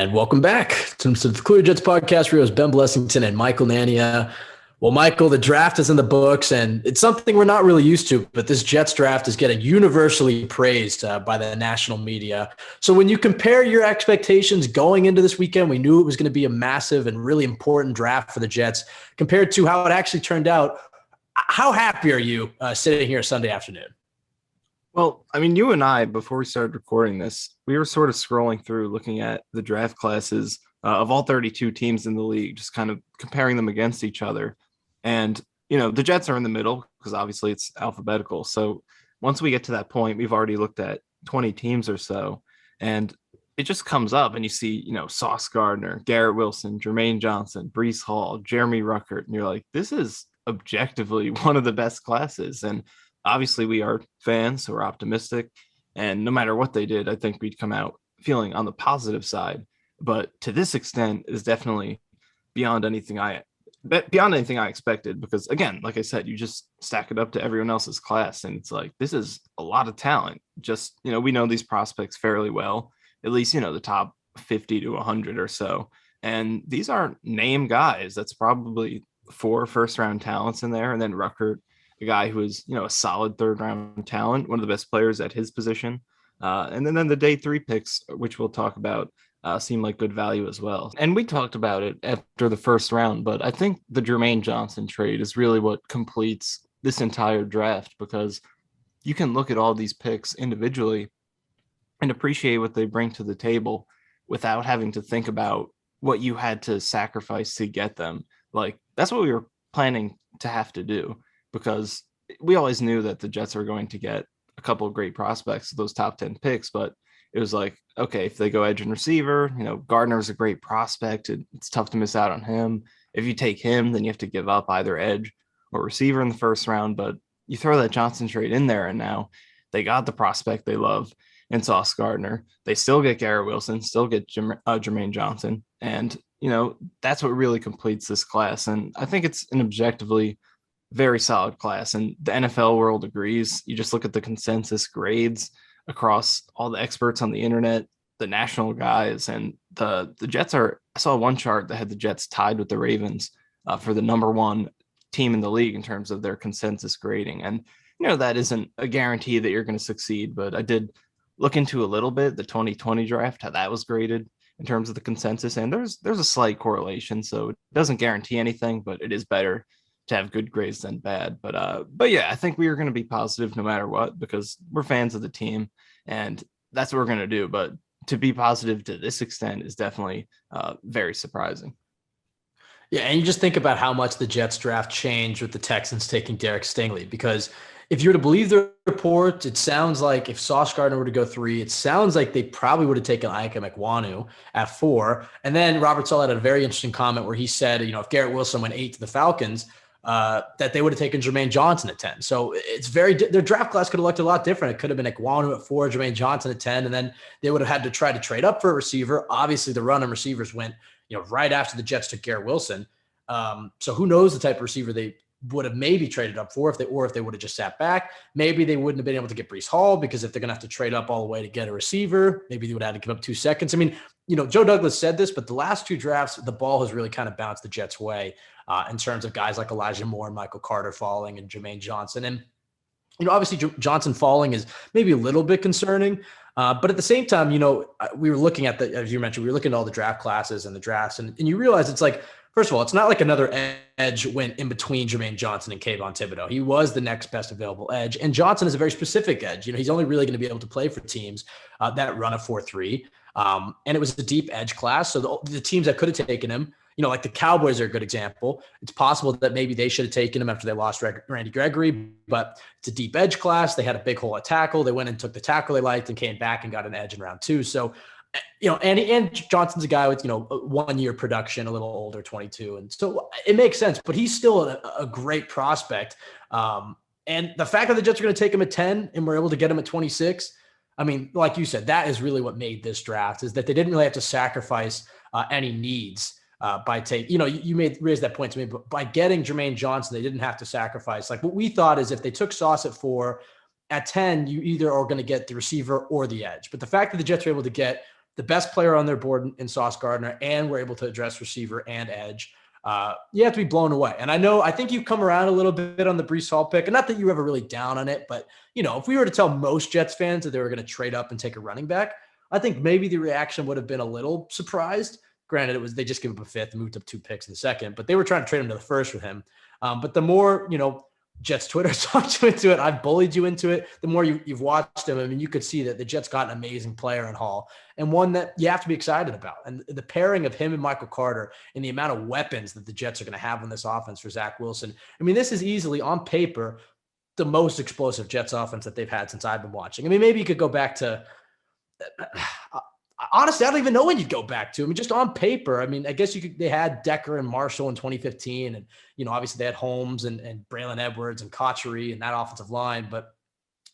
And welcome back to the Clear Jets podcast. We're Ben Blessington and Michael Nania. Well, Michael, the draft is in the books, and it's something we're not really used to, but this Jets draft is getting universally praised by the national media. So when you compare your expectations going into this weekend, we knew it was going to be a massive and really important draft for the Jets compared to how it actually turned out. How happy are you sitting here Sunday afternoon? Well, I mean, you and I, before we started recording this, we were sort of scrolling through looking at the draft classes of all 32 teams in the league, just kind of comparing them against each other. And, the Jets are in the middle because obviously it's alphabetical. So once we get to that point, we've already looked at 20 teams or so. And it just comes up and you see, Sauce Gardner, Garrett Wilson, Jermaine Johnson, Breece Hall, Jeremy Ruckert. And you're like, this is objectively one of the best classes. And obviously, we are fans, so we're optimistic. And no matter what they did, I think we'd come out feeling on the positive side. But to this extent, is definitely beyond anything I expected. Because again, like I said, you just stack it up to everyone else's class, and it's like this is a lot of talent. Just we know these prospects fairly well, at least the top 50 to 100 or so. And these are name guys. That's probably 4 first-round talents in there, and then Ruckert, a guy who is, a solid third-round talent, one of the best players at his position. And then the day 3 picks, which we'll talk about, seem like good value as well. And we talked about it after the first round, but I think the Jermaine Johnson trade is really what completes this entire draft, because you can look at all these picks individually and appreciate what they bring to the table without having to think about what you had to sacrifice to get them. Like, that's what we were planning to have to do, because we always knew that the Jets were going to get a couple of great prospects, those top 10 picks, but it was like, okay, if they go edge and receiver, Gardner's a great prospect. It's tough to miss out on him. If you take him, then you have to give up either edge or receiver in the first round, but you throw that Johnson trade in there, and now they got the prospect they love in Sauce Gardner. They still get Garrett Wilson, still get Jermaine Johnson, and, that's what really completes this class. And I think it's an objectively very solid class, and the NFL world agrees. You just look at the consensus grades across all the experts on the internet, the national guys, and the Jets are. I saw one chart that had the Jets tied with the Ravens for the number 1 team in the league in terms of their consensus grading. And that isn't a guarantee that you're going to succeed, but I did look into a little bit the 2020 draft, how that was graded in terms of the consensus, and there's a slight correlation. So it doesn't guarantee anything, but it is better to have good grades than bad. But yeah, I think we are going to be positive no matter what, because we're fans of the team and that's what we're going to do. But to be positive to this extent is definitely very surprising. Yeah, and you just think about how much the Jets draft changed with the Texans taking Derek Stingley, because if you were to believe the report, it sounds like if Sauce Gardner were to go 3, it sounds like they probably would have taken Ike Ekwonu at 4. And then Robert Saleh had a very interesting comment where he said, if Garrett Wilson went 8 to the Falcons, that they would have taken Jermaine Johnson at 10. So it's their draft class could have looked a lot different. It could have been Ekwonu at 4, Jermaine Johnson at 10, and then they would have had to try to trade up for a receiver. Obviously, the run and receivers went, right after the Jets took Garrett Wilson. So who knows the type of receiver they would have maybe traded up for if they would have just sat back. Maybe they wouldn't have been able to get Breece Hall, because if they're going to have to trade up all the way to get a receiver, maybe they would have had to give up 2 seconds. I mean, Joe Douglas said this, but the last 2 drafts, the ball has really kind of bounced the Jets' way in terms of guys like Elijah Moore and Michael Carter falling and Jermaine Johnson. And, obviously Johnson falling is maybe a little bit concerning. But at the same time, we were looking at as you mentioned, we were looking at all the draft classes and the drafts, and you realize it's like, first of all, it's not like another edge went in between Jermaine Johnson and Kayvon Thibodeau. He was the next best available edge. And Johnson is a very specific edge. He's only really going to be able to play for teams that run a 4-3. And it was a deep edge class. So the teams that could have taken him, like the Cowboys are a good example. It's possible that maybe they should have taken him after they lost Randy Gregory, but it's a deep edge class. They had a big hole at tackle. They went and took the tackle they liked and came back and got an edge in round 2. So, and Johnson's a guy with, 1 year production, a little older, 22. And so it makes sense, but he's still a great prospect. And the fact that the Jets are going to take him at 10 and we're able to get him at 26, I mean, like you said, that is really what made this draft, is that they didn't really have to sacrifice any needs by taking, you raised that point to me, but by getting Jermaine Johnson, they didn't have to sacrifice. Like, what we thought is if they took Sauce at 4, at 10, you either are going to get the receiver or the edge. But the fact that the Jets were able to get the best player on their board in Sauce Gardner, and were able to address receiver and edge, you have to be blown away. And I think you've come around a little bit on the Breece Hall pick, and not that you were ever really down on it, but if we were to tell most Jets fans that they were going to trade up and take a running back, I think maybe the reaction would have been a little surprised. Granted, they just gave up a fifth and moved up 2 picks in the second, but they were trying to trade him to the first with him. But the more Jets Twitter talked you into it, I've bullied you into it. The more you've watched him, I mean, you could see that the Jets got an amazing player in Hall, and one that you have to be excited about. And the pairing of him and Michael Carter and the amount of weapons that the Jets are going to have on this offense for Zach Wilson. I mean, this is easily on paper the most explosive Jets offense that they've had since I've been watching. I mean, maybe you could go back to honestly, I don't even know when you'd go back to. I mean, just on paper, I mean, I guess they had Decker and Marshall in 2015, and obviously they had Holmes and Braylon Edwards and Cotchery and that offensive line. But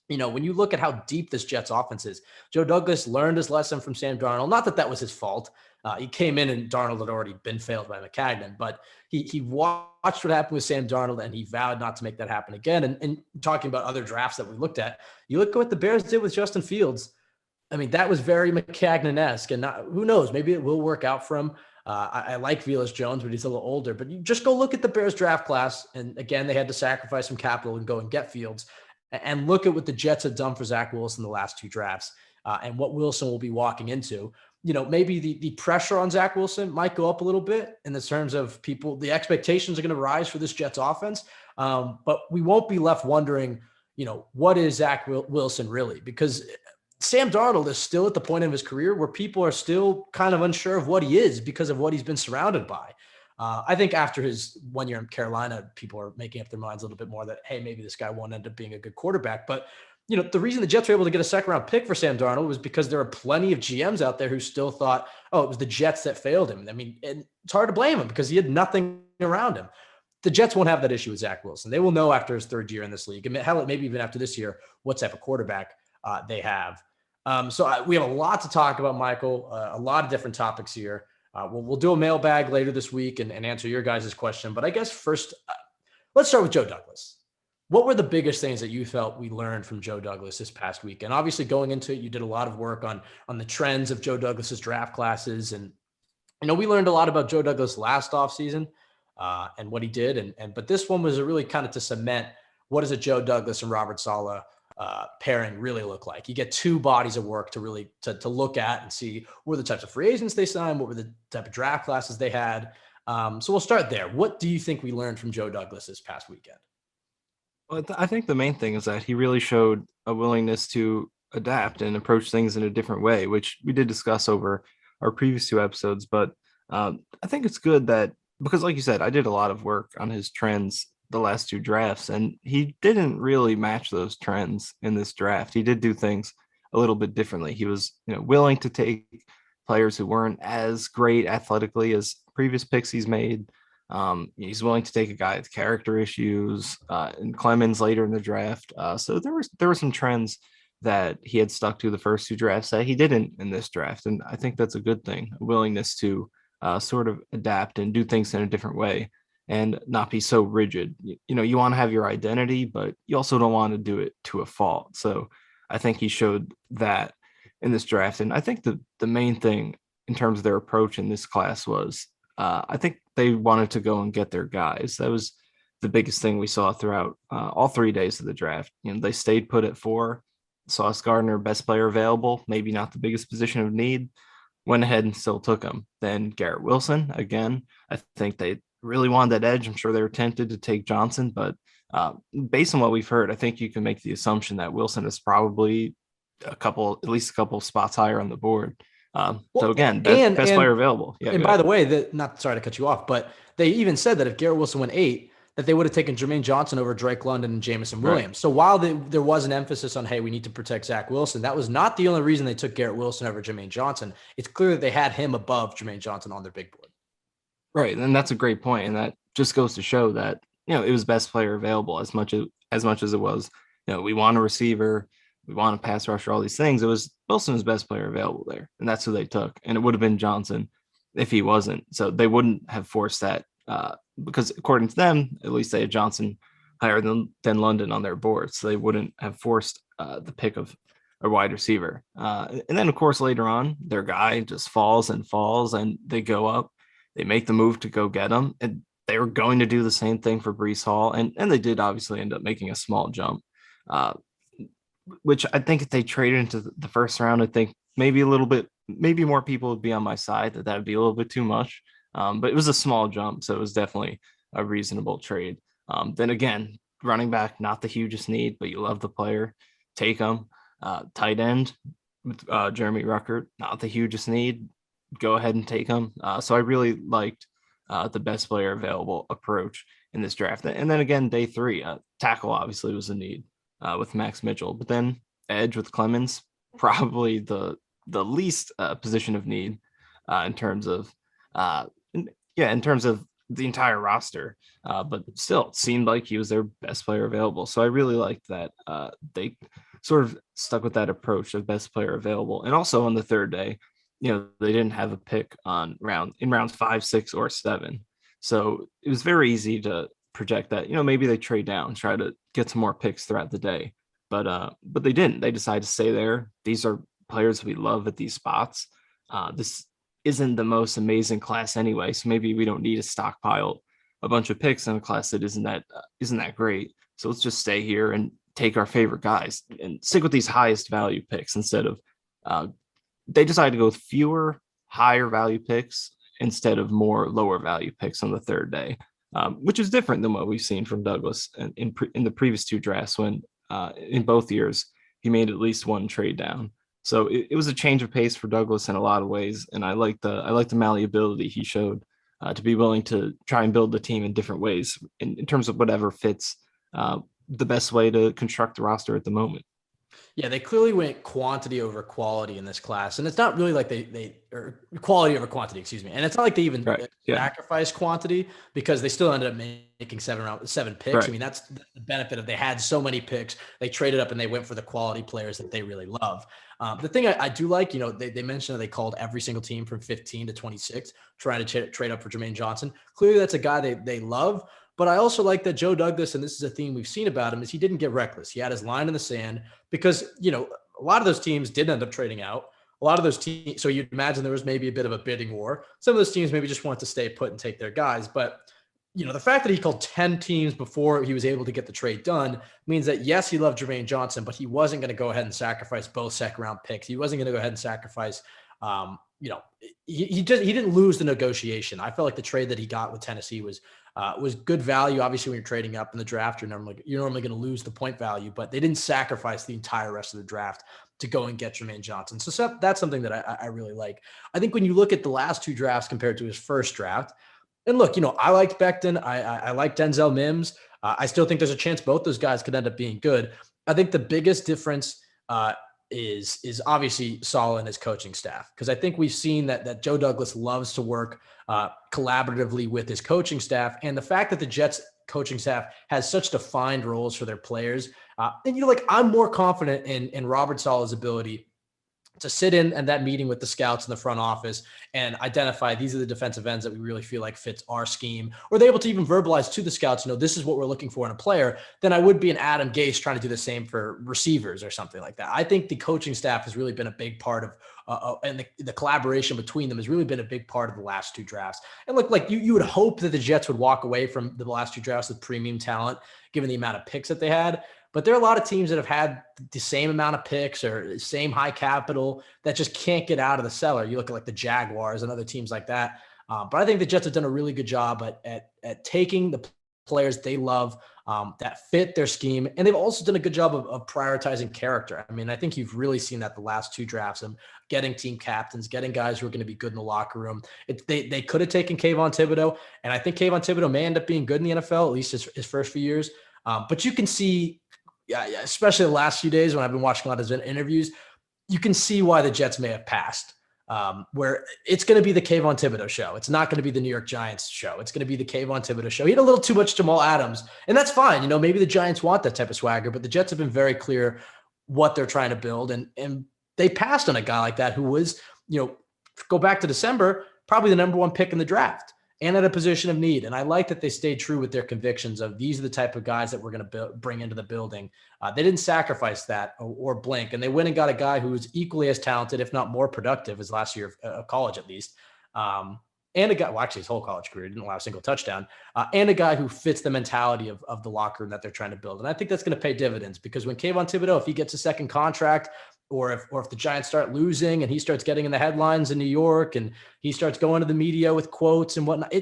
when you look at how deep this Jets offense is, Joe Douglas learned his lesson from Sam Darnold. Not that was his fault. He came in and Darnold had already been failed by Maccagnan, but he watched what happened with Sam Darnold and he vowed not to make that happen again. And talking about other drafts that we looked at, you look at what the Bears did with Justin Fields. I mean, that was very Maccagnan-esque, and who knows, maybe it will work out for him. I like Velus Jones, but he's a little older. But you just go look at the Bears draft class, and again, they had to sacrifice some capital and go and get Fields. And look at what the Jets have done for Zach Wilson the last 2 drafts, and what Wilson will be walking into. Maybe the pressure on Zach Wilson might go up a little bit in the terms of people. The expectations are going to rise for this Jets offense, but we won't be left wondering, what is Zach Wilson really? Because Sam Darnold is still at the point of his career where people are still kind of unsure of what he is because of what he's been surrounded by. I think after his 1 year in Carolina, people are making up their minds a little bit more that, hey, maybe this guy won't end up being a good quarterback. But, the reason the Jets were able to get a second-round pick for Sam Darnold was because there are plenty of GMs out there who still thought, oh, it was the Jets that failed him. I mean, and it's hard to blame him because he had nothing around him. The Jets won't have that issue with Zach Wilson. They will know after his 3rd year in this league, and hell, maybe even after this year, what type of quarterback they have. So we have a lot to talk about, Michael, a lot of different topics here. We'll do a mailbag later this week and answer your guys' question. But I guess first, let's start with Joe Douglas. What were the biggest things that you felt we learned from Joe Douglas this past week? And obviously going into it, you did a lot of work on the trends of Joe Douglas's draft classes. And, we learned a lot about Joe Douglas last offseason and what he did. But this one was really kind of to cement what is a Joe Douglas and Robert Saleh pairing really look like. You get 2 bodies of work to really to look at and see what were the types of free agents they signed, what were the type of draft classes they had. So we'll start there. What do you think we learned from Joe Douglas this past weekend? Well, I think the main thing is that he really showed a willingness to adapt and approach things in a different way, which we did discuss over our previous 2 episodes. But I think it's good that, because like you said, I did a lot of work on his trends the last 2 drafts, and he didn't really match those trends in this draft. He did do things a little bit differently. He was, willing to take players who weren't as great athletically as previous picks he's made. He's willing to take a guy with character issues, and Clemens later in the draft. So there were some trends that he had stuck to the first 2 drafts that he didn't in this draft, and I think that's a good thing. A willingness to sort of adapt and do things in a different way, and not be so rigid. You want to have your identity, but you also don't want to do it to a fault. So I think he showed that in this draft. And I think the main thing in terms of their approach in this class was, I think they wanted to go and get their guys. That was the biggest thing we saw throughout all 3 days of the draft. They stayed put at 4. Sauce Gardner, best player available, maybe not the biggest position of need, went ahead and still took him. Then Garrett Wilson, again, I think they really wanted that edge. I'm sure they were tempted to take Johnson, but based on what we've heard, I think you can make the assumption that Wilson is probably at least a couple spots higher on the board. So again, best player available. Yeah. And by the way, not sorry to cut you off, but they even said that if Garrett Wilson went 8, that they would have taken Jermaine Johnson over Drake London and Jamison Williams. Right. So while there was an emphasis on, hey, we need to protect Zach Wilson, that was not the only reason they took Garrett Wilson over Jermaine Johnson. It's clear that they had him above Jermaine Johnson on their big board. Right. And that's a great point. And that just goes to show that, it was best player available as much as it was, we want a receiver, we want a pass rusher, all these things. It was Wilson's best player available there. And that's who they took. And it would have been Johnson if he wasn't. So they wouldn't have forced that because according to them, at least they had Johnson higher than London on their board. So they wouldn't have forced the pick of a wide receiver. And then, of course, later on, their guy just falls and falls, and they go up. They make the move to go get him, and they were going to do the same thing for Brees Hall, and they did obviously end up making a small jump, uh, which I think if they traded into the first round, I think maybe a little bit, maybe more people would be on my side that would be a little bit too much. But it was a small jump, so it was definitely a reasonable trade. Then again, running back, not the hugest need, but you love the player, take him. Tight end with Jeremy Ruckert, not the hugest need, go ahead and take him. So I really liked the best player available approach in this draft. And then again, day three, tackle obviously was a need with Max Mitchell, but then edge with Clemens, probably the least position of need in terms of in terms of the entire roster. But still, it seemed like he was their best player available. So I really liked that they sort of stuck with that approach of best player available. And also on the third day, they didn't have a pick in rounds 5, 6, or 7. So it was very easy to project that, maybe they trade down, try to get some more picks throughout the day. But they didn't. They decided to stay there. These are players we love at these spots. This isn't the most amazing class anyway, so maybe we don't need to stockpile a bunch of picks in a class that isn't that great. So let's just stay here and take our favorite guys and stick with these highest value picks instead of they decided to go with fewer higher value picks instead of more lower value picks on the third day, which is different than what we've seen from Douglas in the previous two drafts when in both years he made at least one trade down. So it was a change of pace for Douglas in a lot of ways, and I like the malleability he showed to be willing to try and build the team in different ways in terms of whatever fits the best way to construct the roster at the moment. Yeah, they clearly went quantity over quality in this class, and it's not really like they or quality over quantity, excuse me. And it's not like they even sacrificed quantity because they still ended up making 7 picks. Right. I mean, that's the benefit of they had so many picks. They traded up and they went for the quality players that they really love. The thing I do like, they mentioned that they called every single team from 15 to 26 trying to trade up for Jermaine Johnson. Clearly, that's a guy they love. But I also like that Joe Douglas, and this is a theme we've seen about him, is he didn't get reckless. He had his line in the sand because, a lot of those teams did end up trading out. A lot of those teams, so you'd imagine there was maybe a bit of a bidding war. Some of those teams maybe just wanted to stay put and take their guys. But, the fact that he called 10 teams before he was able to get the trade done means that, yes, he loved Jermaine Johnson, but he wasn't going to go ahead and sacrifice both second-round picks. He wasn't going to go ahead and sacrifice he didn't lose the negotiation. I felt like the trade that he got with Tennessee was good value. Obviously, when you're trading up in the draft, you're normally going to lose the point value, but they didn't sacrifice the entire rest of the draft to go and get Jermaine Johnson. So that's something that I really like. I think when you look at the last two drafts compared to his first draft, and look, I liked Becton. I like Denzel Mims. I still think there's a chance both those guys could end up being good. I think the biggest difference is obviously Saleh and his coaching staff, because I think we've seen that Joe Douglas loves to work collaboratively with his coaching staff, and the fact that the Jets coaching staff has such defined roles for their players, and I'm more confident in Robert Saleh's ability to sit in and that meeting with the scouts in the front office and identify these are the defensive ends that we really feel like fits our scheme, or they're able to even verbalize to the scouts, this is what we're looking for in a player, then I would be an Adam Gase trying to do the same for receivers or something like that. I think the coaching staff has really been a big part of, and the collaboration between them has really been a big part of the last two drafts. And look, like you would hope that the Jets would walk away from the last two drafts with premium talent, given the amount of picks that they had. But there are a lot of teams that have had the same amount of picks or same high capital that just can't get out of the cellar. You look at like the Jaguars and other teams like that. But I think the Jets have done a really good job at taking the players they love that fit their scheme. And they've also done a good job of prioritizing character. I mean, I think you've really seen that the last two drafts, and getting team captains, getting guys who are going to be good in the locker room. They could have taken Kayvon Thibodeau, and I think Kayvon Thibodeau may end up being good in the NFL, at least his first few years. But you can see, yeah, especially the last few days when I've been watching a lot of his interviews, you can see why the Jets may have passed. Where it's going to be the Kayvon Thibodeau show. It's not going to be the New York Giants show. It's going to be the Kayvon Thibodeau show. He had a little too much Jamal Adams, and that's fine. Maybe the Giants want that type of swagger, but the Jets have been very clear what they're trying to build, and they passed on a guy like that who was, go back to December, probably the number one pick in the draft. and at a position of need. And I like that they stayed true with their convictions of these are the type of guys that we're going to bring into the building. They didn't sacrifice that or blink, and they went and got a guy who was equally as talented, if not more productive, as last year of college at least. And a guy, well, actually his whole college career, didn't allow a single touchdown, and a guy who fits the mentality of the locker room that they're trying to build. And I think that's going to pay dividends, because when Kayvon Thibodeau, if he gets a second contract, or if the Giants start losing and he starts getting in the headlines in New York and he starts going to the media with quotes and whatnot,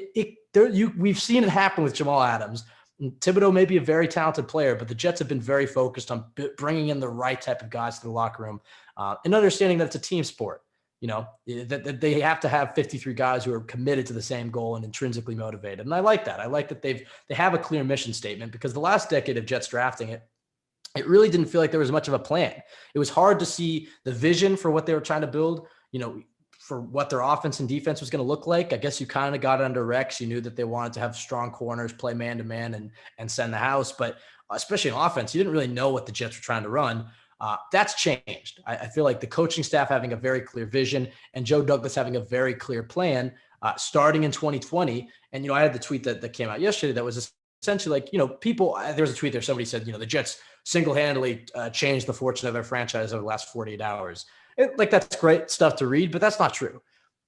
we've seen it happen with Jamal Adams. And Thibodeau may be a very talented player, but the Jets have been very focused on bringing in the right type of guys to the locker room, and understanding that it's a team sport. That they have to have 53 guys who are committed to the same goal and intrinsically motivated. And I like that. I like that they have a clear mission statement, because the last decade of Jets drafting, it really didn't feel like there was much of a plan. It was hard to see the vision for what they were trying to build, for what their offense and defense was going to look like. I guess you kind of got it under Rex. You knew that they wanted to have strong corners, play man-to-man, and send the house. But especially in offense, you didn't really know what the Jets were trying to run. That's changed. I feel like the coaching staff having a very clear vision and Joe Douglas having a very clear plan, starting in 2020. And, I had the tweet that came out yesterday that was essentially like, there was a tweet there. Somebody said, the Jets single-handedly changed the fortune of their franchise over the last 48 hours. That's great stuff to read, but that's not true.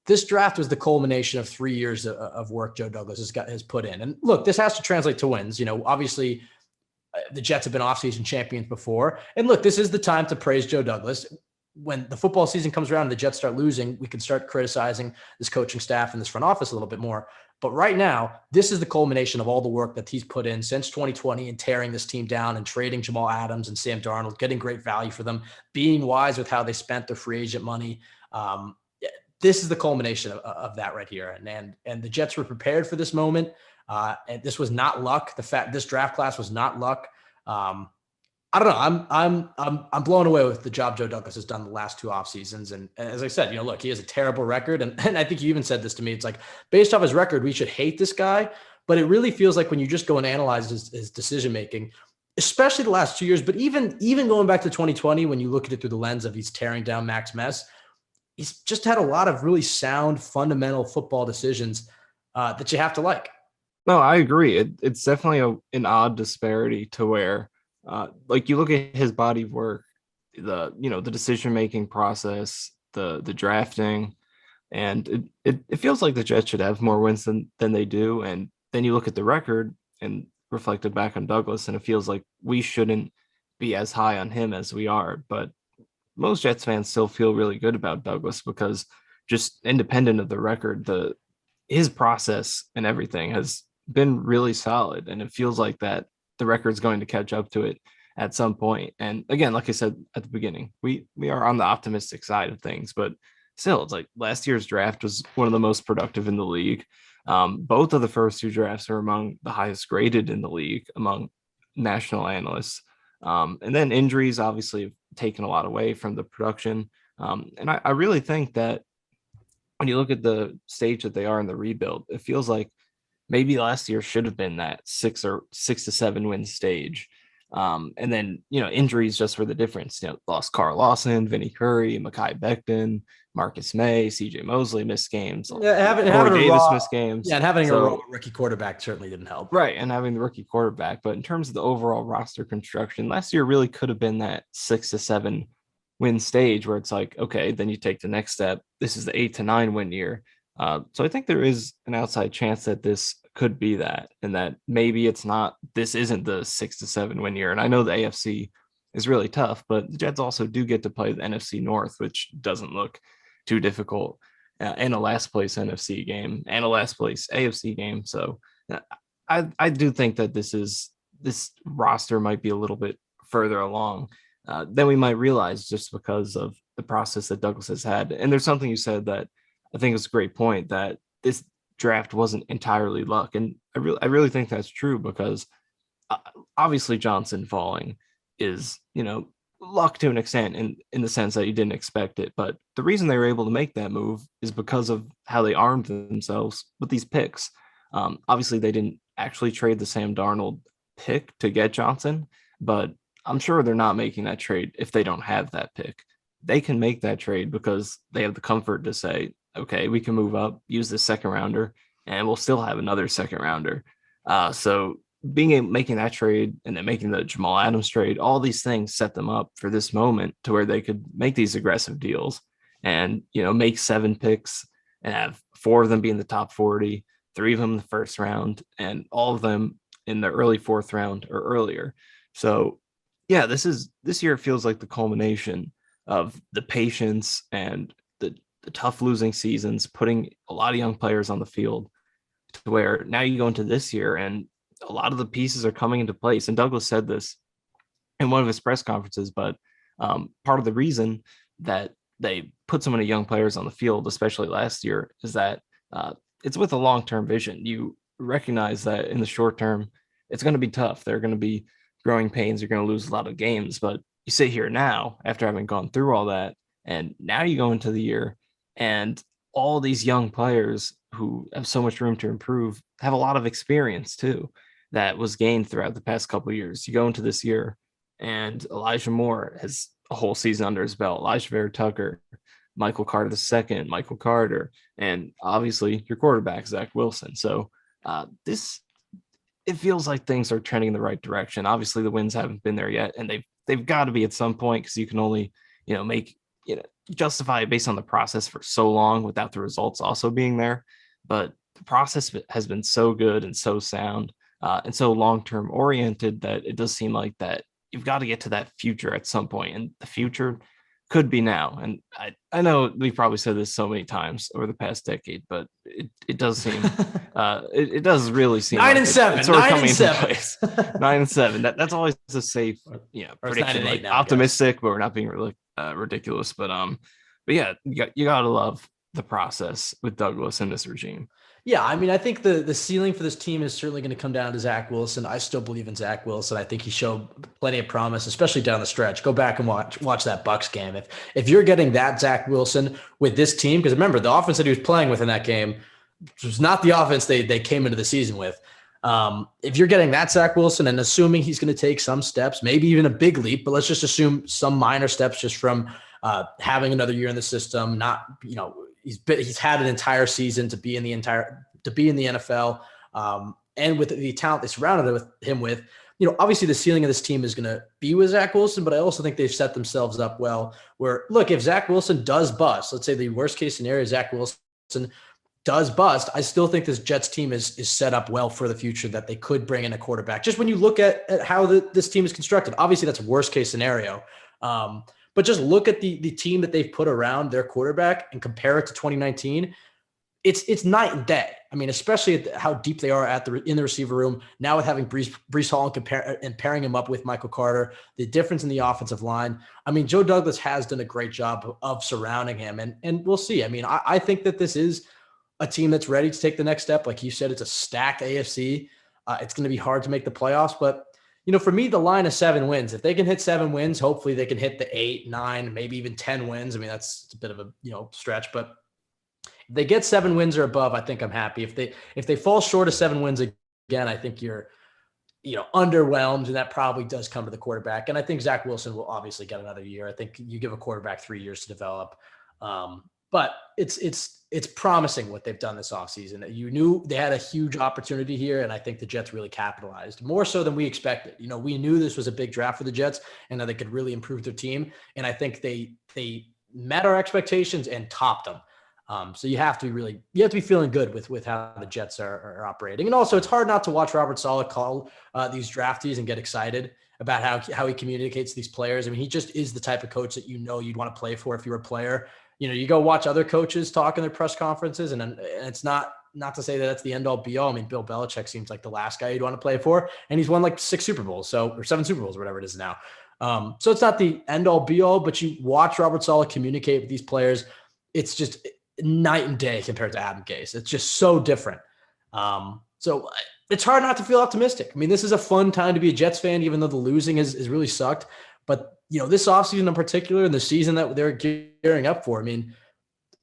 This draft was the culmination of 3 years of work Joe Douglas has put in. And look, this has to translate to wins. Obviously, the Jets have been offseason champions before. And look, this is the time to praise Joe Douglas. When the football season comes around and the Jets start losing, we can start criticizing this coaching staff and this front office a little bit more. But right now, this is the culmination of all the work that he's put in since 2020 and tearing this team down and trading Jamal Adams and Sam Darnold, getting great value for them, being wise with how they spent their free agent money. This is the culmination of that right here. And the Jets were prepared for this moment. And this was not luck. This draft class was not luck. I don't know. I'm blown away with the job Joe Douglas has done the last two off seasons. And as I said, look, he has a terrible record. And I think you even said this to me. It's like, based off his record, we should hate this guy. But it really feels like when you just go and analyze his decision-making, especially the last 2 years, but even going back to 2020, when you look at it through the lens of he's tearing down Max Mess, he's just had a lot of really sound, fundamental football decisions that you have to like. No, I agree. It's definitely an odd disparity to where, you look at his body of work, the decision-making process, the drafting, and it feels like the Jets should have more wins than they do. And then you look at the record and reflected back on Douglas, and it feels like we shouldn't be as high on him as we are. But most Jets fans still feel really good about Douglas, because just independent of the record, his process and everything has been really solid. And it feels like that the record's going to catch up to it at some point. And again, like I said at the beginning, we are on the optimistic side of things, but still, it's like last year's draft was one of the most productive in the league. Both of the first two drafts are among the highest graded in the league among national analysts. And then injuries obviously have taken a lot away from the production. And I really think that when you look at the stage that they are in the rebuild, it feels like maybe last year should have been that 6 to 7 win stage. And then, injuries just were the difference. Lost Carl Lawson, Vinny Curry, Mekhi Becton, Marcus May, CJ Mosley missed games. Yeah, having Davis missed games. Yeah, and having a rookie quarterback certainly didn't help. Right, and having the rookie quarterback. But in terms of the overall roster construction, last year really could have been that 6 to 7 win stage where it's like, okay, then you take the next step. This is the 8 to 9 win year. So I think there is an outside chance that this could be that, and that maybe this isn't the 6 to 7 win year. And I know the AFC is really tough, but the Jets also do get to play the NFC North, which doesn't look too difficult, and a last place NFC game and a last place AFC game. So I do think that this roster might be a little bit further along than we might realize, just because of the process that Douglas has had. And there's something you said that I think is a great point, that this draft wasn't entirely luck. And I really think that's true, because obviously Johnson falling is, luck to an extent in the sense that you didn't expect it. But the reason they were able to make that move is because of how they armed themselves with these picks. Obviously they didn't actually trade the Sam Darnold pick to get Johnson, but I'm sure they're not making that trade if they don't have that pick. They can make that trade because they have the comfort to say, okay, we can move up, use this second rounder, and we'll still have another second rounder. So making that trade and then making the Jamal Adams trade, all these things set them up for this moment to where they could make these aggressive deals and, make 7 picks and have 4 of them be in the top 40, 3 of them in the first round, and all of them in the early 4th round or earlier. So yeah, this year feels like the culmination of the patience and the tough losing seasons, putting a lot of young players on the field to where now you go into this year and a lot of the pieces are coming into place. And Douglas said this in one of his press conferences, but part of the reason that they put so many young players on the field, especially last year, is that it's with a long-term vision. You recognize that in the short term, it's going to be tough. There are going to be growing pains. You're going to lose a lot of games, but you sit here now after having gone through all that, and now you go into the year and all these young players who have so much room to improve have a lot of experience too that was gained throughout the past couple of years. You go into this year and Elijah Moore has a whole season under his belt, Elijah Vera Tucker, Michael Carter II, Michael Carter, and obviously your quarterback, Zach Wilson. So it feels like things are trending in the right direction. Obviously the wins haven't been there yet, and they've got to be at some point, because you can only, make, justify it based on the process for so long without the results also being there. But the process has been so good and so sound and so long-term oriented that it does seem like that you've got to get to that future at some point, and the future could be now. And I know we've probably said this so many times over the past decade, but it does seem it does really seem 9-7, it's sort of coming into 9-7. place. 9-7. That's always a safe prediction, like optimistic, but we're not being really ridiculous. But yeah, you gotta love the process with Douglas and this regime. Yeah, I mean, I think the ceiling for this team is certainly going to come down to Zach Wilson. I still believe in Zach Wilson. I think he showed plenty of promise, especially down the stretch. Go back and watch that Bucks game. If you're getting that Zach Wilson with this team, because remember, the offense that he was playing with in that game was not the offense they came into the season with. If you're getting that Zach Wilson and assuming he's going to take some steps, maybe even a big leap, but let's just assume some minor steps just from having another year in the system, not, he's had an entire season to be in the NFL, and with the talent they surrounded him with, obviously the ceiling of this team is going to be with Zach Wilson, but I also think they've set themselves up well. Where look, if Zach Wilson does bust, let's say the worst case scenario, Zach Wilson does bust, I still think this Jets team is set up well for the future, that they could bring in a quarterback. Just when you look at how this team is constructed, obviously that's a worst case scenario. But just look at the team that they've put around their quarterback and compare it to 2019. It's night and day. I mean, especially at how deep they are in the receiver room now, with having Breece Hall and pairing him up with Michael Carter, the difference in the offensive line. I mean, Joe Douglas has done a great job of surrounding him, and we'll see. I mean, I think that this is a team that's ready to take the next step. Like you said, it's a stacked AFC. It's going to be hard to make the playoffs, but for me, the line is 7 wins. If they can hit 7 wins, hopefully they can hit the 8, 9, maybe even 10 wins. I mean, that's a bit of a stretch, but if they get 7 wins or above, I think I'm happy. If they fall short of 7 wins again, I think you're underwhelmed, and that probably does come to the quarterback. And I think Zach Wilson will obviously get another year. I think you give a quarterback 3 years to develop. But it's promising what they've done this offseason. You knew they had a huge opportunity here, and I think the Jets really capitalized more so than we expected. We knew this was a big draft for the Jets and that they could really improve their team. And I think they met our expectations and topped them. So you have to be feeling good with how the Jets are operating. And also, it's hard not to watch Robert Saleh call these draftees and get excited about how he communicates to these players. I mean, he just is the type of coach that you'd want to play for if you were a player. You go watch other coaches talk in their press conferences, and it's not to say that that's the end all be all. I mean, Bill Belichick seems like the last guy you'd want to play for, and he's won like 6 Super Bowls, or 7 Super Bowls, or whatever it is now. So it's not the end all be all, but you watch Robert Saleh communicate with these players. It's just night and day compared to Adam Gase. It's just so different. So it's hard not to feel optimistic. I mean, this is a fun time to be a Jets fan, even though the losing has really sucked. But this offseason in particular, and the season that they're gearing up for, I mean,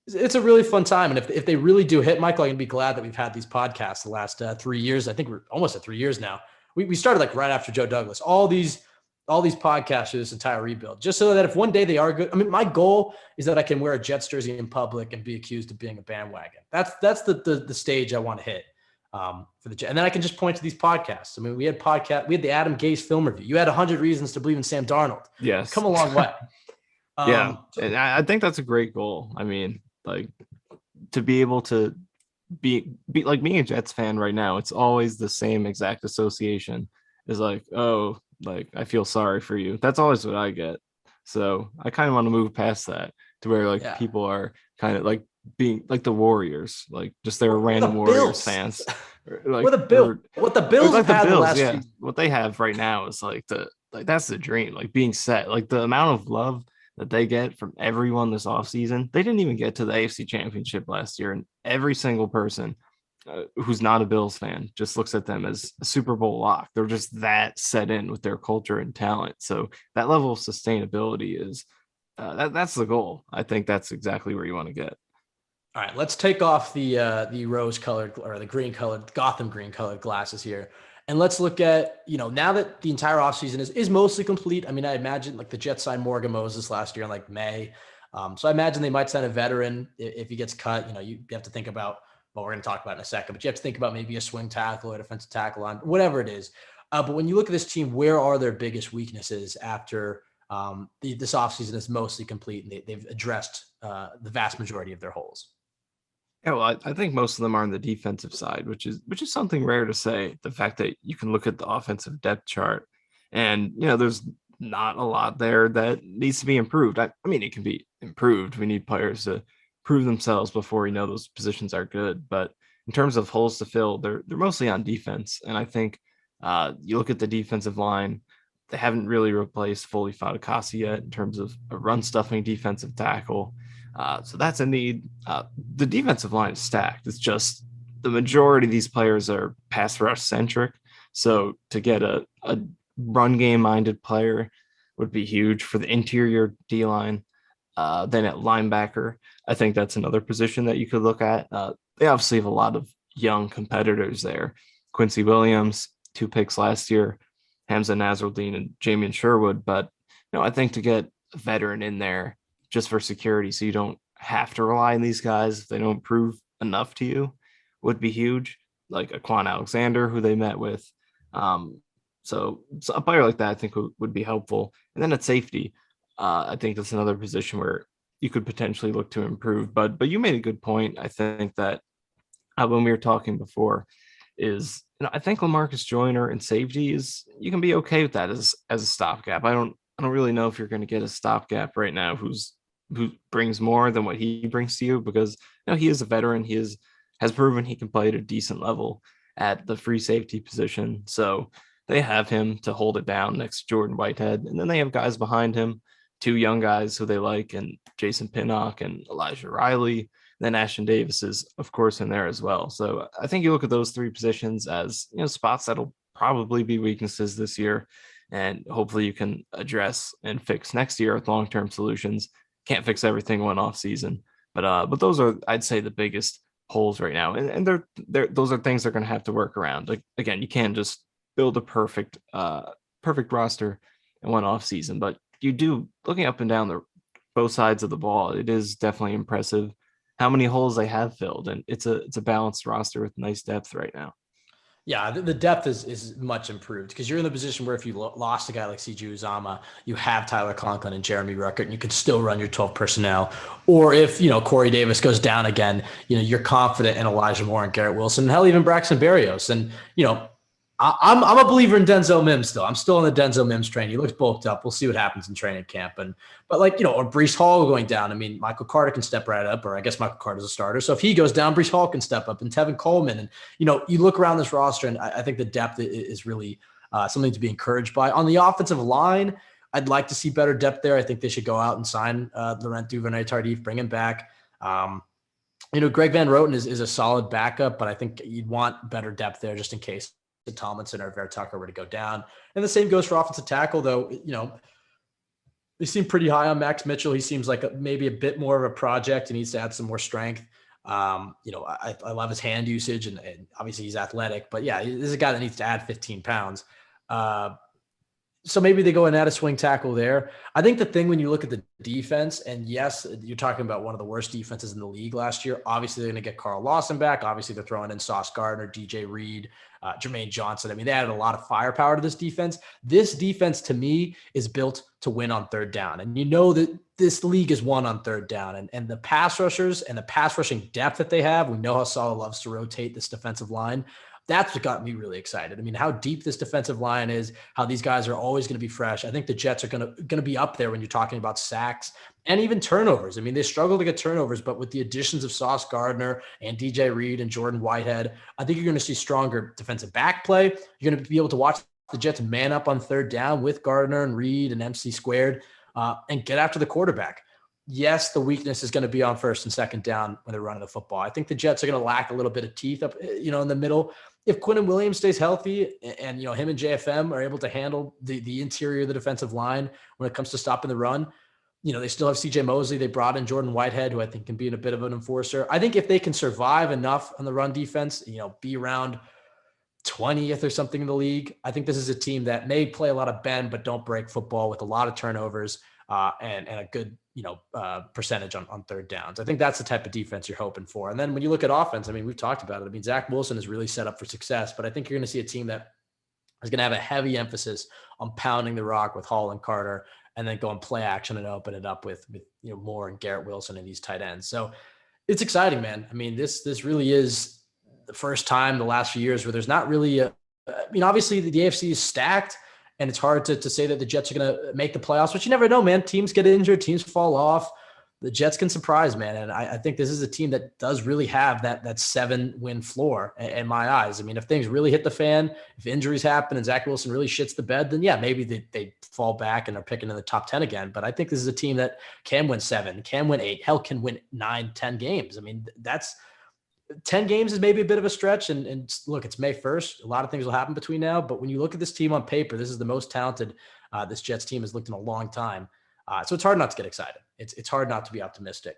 it's a really fun time. And if they really do hit, Michael, I'm going to be glad that we've had these podcasts the last 3 years. I think we're almost at 3 years now. We started like right after Joe Douglas. All these all these podcasts through this entire rebuild, just so that if one day they are good. I mean, my goal is that I can wear a Jets jersey in public and be accused of being a bandwagon. That's the stage I want to hit for the Jets. And then I can just point to these podcasts. I mean, we had the Adam Gase film review. You had 100 reasons to believe in Sam Darnold. Yes. Come a long way. Yeah. And I think that's a great goal. I mean, like, to be able to be like, being a Jets fan right now, it's always the same exact association. Is like, oh, like, I feel sorry for you. That's always what I get. So I kind of want to move past that to where, like, people are kind of like being like the Warriors, like, just they're random Warriors fans. Like, what the Bills like have had the last few. What they have right now is like that's the dream, like being set, like the amount of love that they get from everyone this offseason. They didn't even get to the AFC Championship last year, and every single person who's not a Bills fan just looks at them as a Super Bowl lock. They're just that set in with their culture and talent. So that level of sustainability is that's the goal. I think that's exactly where you want to get. All right, let's take off the rose-colored or the green-colored, Gotham green-colored glasses here. And let's look at, now that the entire offseason is mostly complete. I mean, I imagine like the Jets signed Morgan Moses last year in like May. So I imagine they might sign a veteran if he gets cut. You have to think about, well, we're going to talk about it in a second, but you have to think about maybe a swing tackle or defensive tackle line, whatever it is. But when you look at this team, where are their biggest weaknesses after this offseason is mostly complete and they've addressed the vast majority of their holes? Yeah, well, I think most of them are on the defensive side, which is something rare to say. The fact that you can look at the offensive depth chart, and there's not a lot there that needs to be improved. I mean, it can be improved. We need players to prove themselves before those positions are good. But in terms of holes to fill, they're mostly on defense. And I think you look at the defensive line, they haven't really replaced Foley Fatukasi yet in terms of a run stuffing defensive tackle. So that's a need. The defensive line is stacked. It's just the majority of these players are pass rush centric. So to get a run game minded player would be huge for the interior D line. Then at linebacker, I think that's another position that you could look at. They obviously have a lot of young competitors there. Quincy Williams, 2 picks last year, Hamza Nasruddin and Jamian Sherwood. But I think to get a veteran in there just for security, so you don't have to rely on these guys if they don't prove enough to you, would be huge. Like Quan Alexander, who they met with. So a player like that, I think, would be helpful. And then at safety, I think that's another position where you could potentially look to improve. But you made a good point. I think that when we were talking before, is I think LaMarcus Joyner and safety you can be okay with that as a stopgap. I don't really know if you're going to get a stopgap right now who brings more than what he brings to you, because he is a veteran. He has proven he can play at a decent level at the free safety position. So they have him to hold it down next to Jordan Whitehead. And then they have guys behind him, 2 young guys who they like, and Jason Pinnock and Elijah Riley. Then Ashton Davis is, of course, in there as well. So I think you look at those 3 positions as spots that'll probably be weaknesses this year, and hopefully you can address and fix next year with long-term solutions. Can't fix everything one off season, but those are, I'd say, the biggest holes right now, and those are things they're going to have to work around. Like, again, you can't just build a perfect roster in one off season, but you do, looking up and down both sides of the ball, it is definitely impressive how many holes they have filled, and it's a balanced roster with nice depth right now. Yeah, the depth is much improved because you're in the position where if you lost a guy like CJ Uzama, you have Tyler Conklin and Jeremy Ruckert, and you can still run your 12 personnel. Or if, Corey Davis goes down again, you're confident in Elijah Moore and Garrett Wilson, and hell, even Braxton Berrios. And, I'm a believer in Denzel Mims still. I'm still on the Denzel Mims train. He looks bulked up. We'll see what happens in training camp. But or Breece Hall going down. I mean, Michael Carter can step right up, or I guess Michael Carter's a starter. So if he goes down, Breece Hall can step up, and Tevin Coleman. And, you look around this roster, and I think the depth is really something to be encouraged by. On the offensive line, I'd like to see better depth there. I think they should go out and sign Laurent Duvernay-Tardif, bring him back. Greg Van Roten is a solid backup, but I think you'd want better depth there just in case Tomlinson or Ver Tucker were to go down. And the same goes for offensive tackle, though. They seem pretty high on Max Mitchell. He seems like maybe a bit more of a project and needs to add some more strength. I love his hand usage, and obviously he's athletic, but yeah, this is a guy that needs to add 15 pounds. So maybe they go and add a swing tackle there. I think the thing when you look at the defense, and yes, you're talking about one of the worst defenses in the league last year. Obviously, they're going to get Carl Lawson back. Obviously, they're throwing in Sauce Gardner, DJ Reed, Jermaine Johnson. I mean, they added a lot of firepower to this defense. This defense, to me, is built to win on third down. And you know that this league is won on third down. And the pass rushers and the pass rushing depth that they have, we know how Saleh loves to rotate this defensive line. That's what got me really excited. I mean, how deep this defensive line is, how these guys are always going to be fresh. I think the Jets are going to be up there when you're talking about sacks and even turnovers. I mean, they struggle to get turnovers, but with the additions of Sauce Gardner and DJ Reed and Jordan Whitehead, I think you're going to see stronger defensive back play. You're going to be able to watch the Jets man up on third down with Gardner and Reed and MC squared and get after the quarterback. Yes, the weakness is going to be on first and second down when they're running the football. I think the Jets are going to lack a little bit of teeth up, in the middle. If Quinnen Williams stays healthy and him and JFM are able to handle the interior of the defensive line when it comes to stopping the run, they still have CJ Mosley. They brought in Jordan Whitehead, who I think can be a bit of an enforcer. I think if they can survive enough on the run defense, be around 20th or something in the league, I think this is a team that may play a lot of bend but don't break football with a lot of turnovers and a good percentage on third downs. I think that's the type of defense you're hoping for. And then when you look at offense, I mean, we've talked about it. I mean, Zach Wilson is really set up for success, but I think you're going to see a team that is going to have a heavy emphasis on pounding the rock with Hall and Carter, and then going play action and open it up with Moore and Garrett Wilson and these tight ends. So it's exciting, man. I mean, this really is the first time the last few years where there's not really obviously the AFC is stacked, and it's hard to say that the Jets are going to make the playoffs, but you never know, man. Teams get injured, teams fall off. The Jets can surprise, man. And I think this is a team that does really have that 7-win floor in my eyes. I mean, if things really hit the fan, if injuries happen and Zach Wilson really shits the bed, then yeah, maybe they fall back and are picking in the top 10 again. But I think this is a team that can win 7, can win 8, hell, can win 9, 10 games. I mean, that's 10 games is maybe a bit of a stretch. And look, it's May 1st. A lot of things will happen between now. But when you look at this team on paper, this is the most talented this Jets team has looked in a long time. So it's hard not to get excited. It's hard not to be optimistic.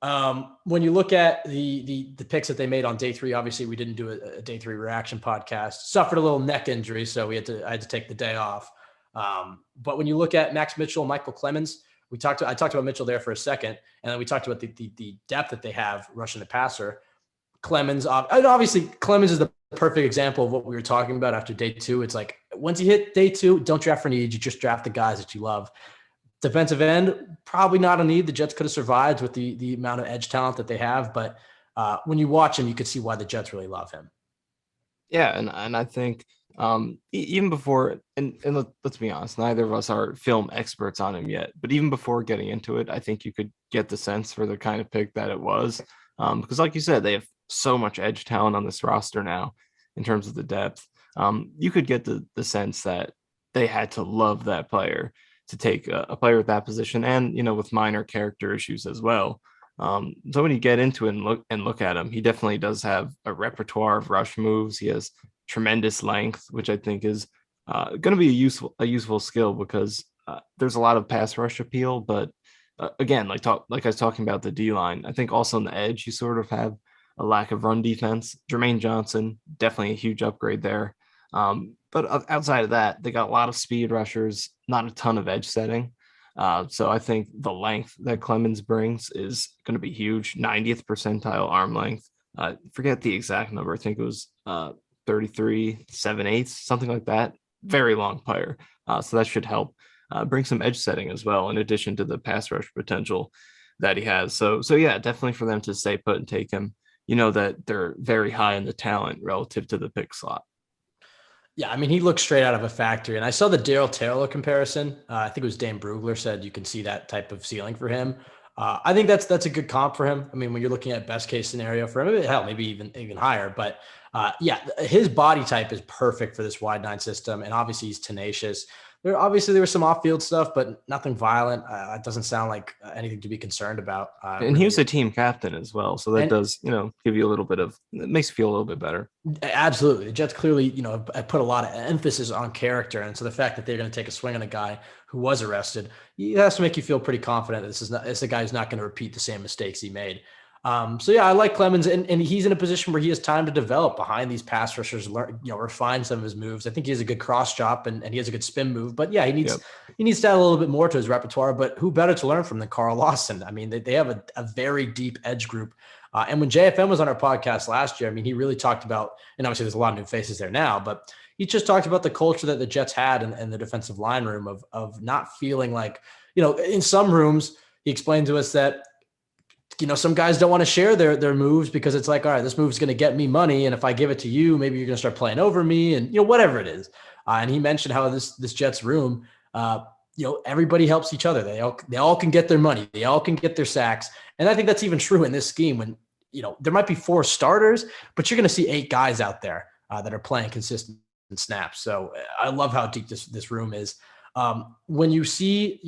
When you look at the picks that they made on day 3, obviously we didn't do a day 3 reaction podcast. Suffered a little neck injury, so I had to take the day off. But when you look at Max Mitchell, Michael Clemens, I talked about Mitchell there for a second, and then we talked about the depth that they have rushing the passer. Clemens, obviously Clemens is the perfect example of what we were talking about after day 2. It's like once you hit day 2, don't draft for need. You just draft the guys that you love. Defensive end, probably not a need. The Jets could have survived with the amount of edge talent that they have. But when you watch him, you could see why the Jets really love him. Yeah, and I think even before, and let's be honest, neither of us are film experts on him yet. But even before getting into it, I think you could get the sense for the kind of pick that it was. Because like you said, they have so much edge talent on this roster now in terms of the depth. You could get the sense that they had to love that player to take a player at that position, and with minor character issues as well. So when you get into it and look at him, he definitely does have a repertoire of rush moves. He has tremendous length, which I think is going to be a useful skill because there's a lot of pass rush appeal. But again, like I was talking about the D line, I think also on the edge you sort of have a lack of run defense. Jermaine Johnson, definitely a huge upgrade there. But outside of that, they got a lot of speed rushers, not a ton of edge setting. So I think the length that Clemens brings is going to be huge. 90th percentile arm length. Forget the exact number. I think it was 33 7/8, something like that. Very long player. So that should help bring some edge setting as well, in addition to the pass rush potential that he has. So yeah, definitely for them to stay put and take him. That they're very high in the talent relative to the pick slot. Yeah, I mean, he looks straight out of a factory. And I saw the Daryl Taylor comparison. I think it was Dane Brugler said you can see that type of ceiling for him. I think that's a good comp for him. I mean, when you're looking at best case scenario for him, hell, maybe even higher. But yeah, his body type is perfect for this wide 9 system. And obviously he's tenacious. There was some off-field stuff, but nothing violent. It doesn't sound like anything to be concerned about. And he was a team captain as well, so that does, give you a little bit of. It makes you feel a little bit better. Absolutely, the Jets clearly, have put a lot of emphasis on character, and so the fact that they're going to take a swing on a guy who was arrested, it has to make you feel pretty confident that this is a guy who's not going to repeat the same mistakes he made. So yeah, I like Clemens, and he's in a position where he has time to develop behind these pass rushers, learn, refine some of his moves. I think he has a good cross chop and he has a good spin move. But yeah, Yep. he needs to add a little bit more to his repertoire. But who better to learn from than Carl Lawson? I mean, they have a very deep edge group. And when JFM was on our podcast last year, I mean, he really talked about, and obviously there's a lot of new faces there now, but he just talked about the culture that the Jets had in the defensive line room of not feeling like, in some rooms, he explained to us that some guys don't want to share their moves because it's like, all right, this move's going to get me money, and if I give it to you, maybe you're going to start playing over me, and whatever it is. And he mentioned how this Jets room, everybody helps each other. They all can get their money, they all can get their sacks, and I think that's even true in this scheme when there might be 4 starters, but you're going to see 8 guys out there that are playing consistent snaps. So I love how deep this room is. When you see,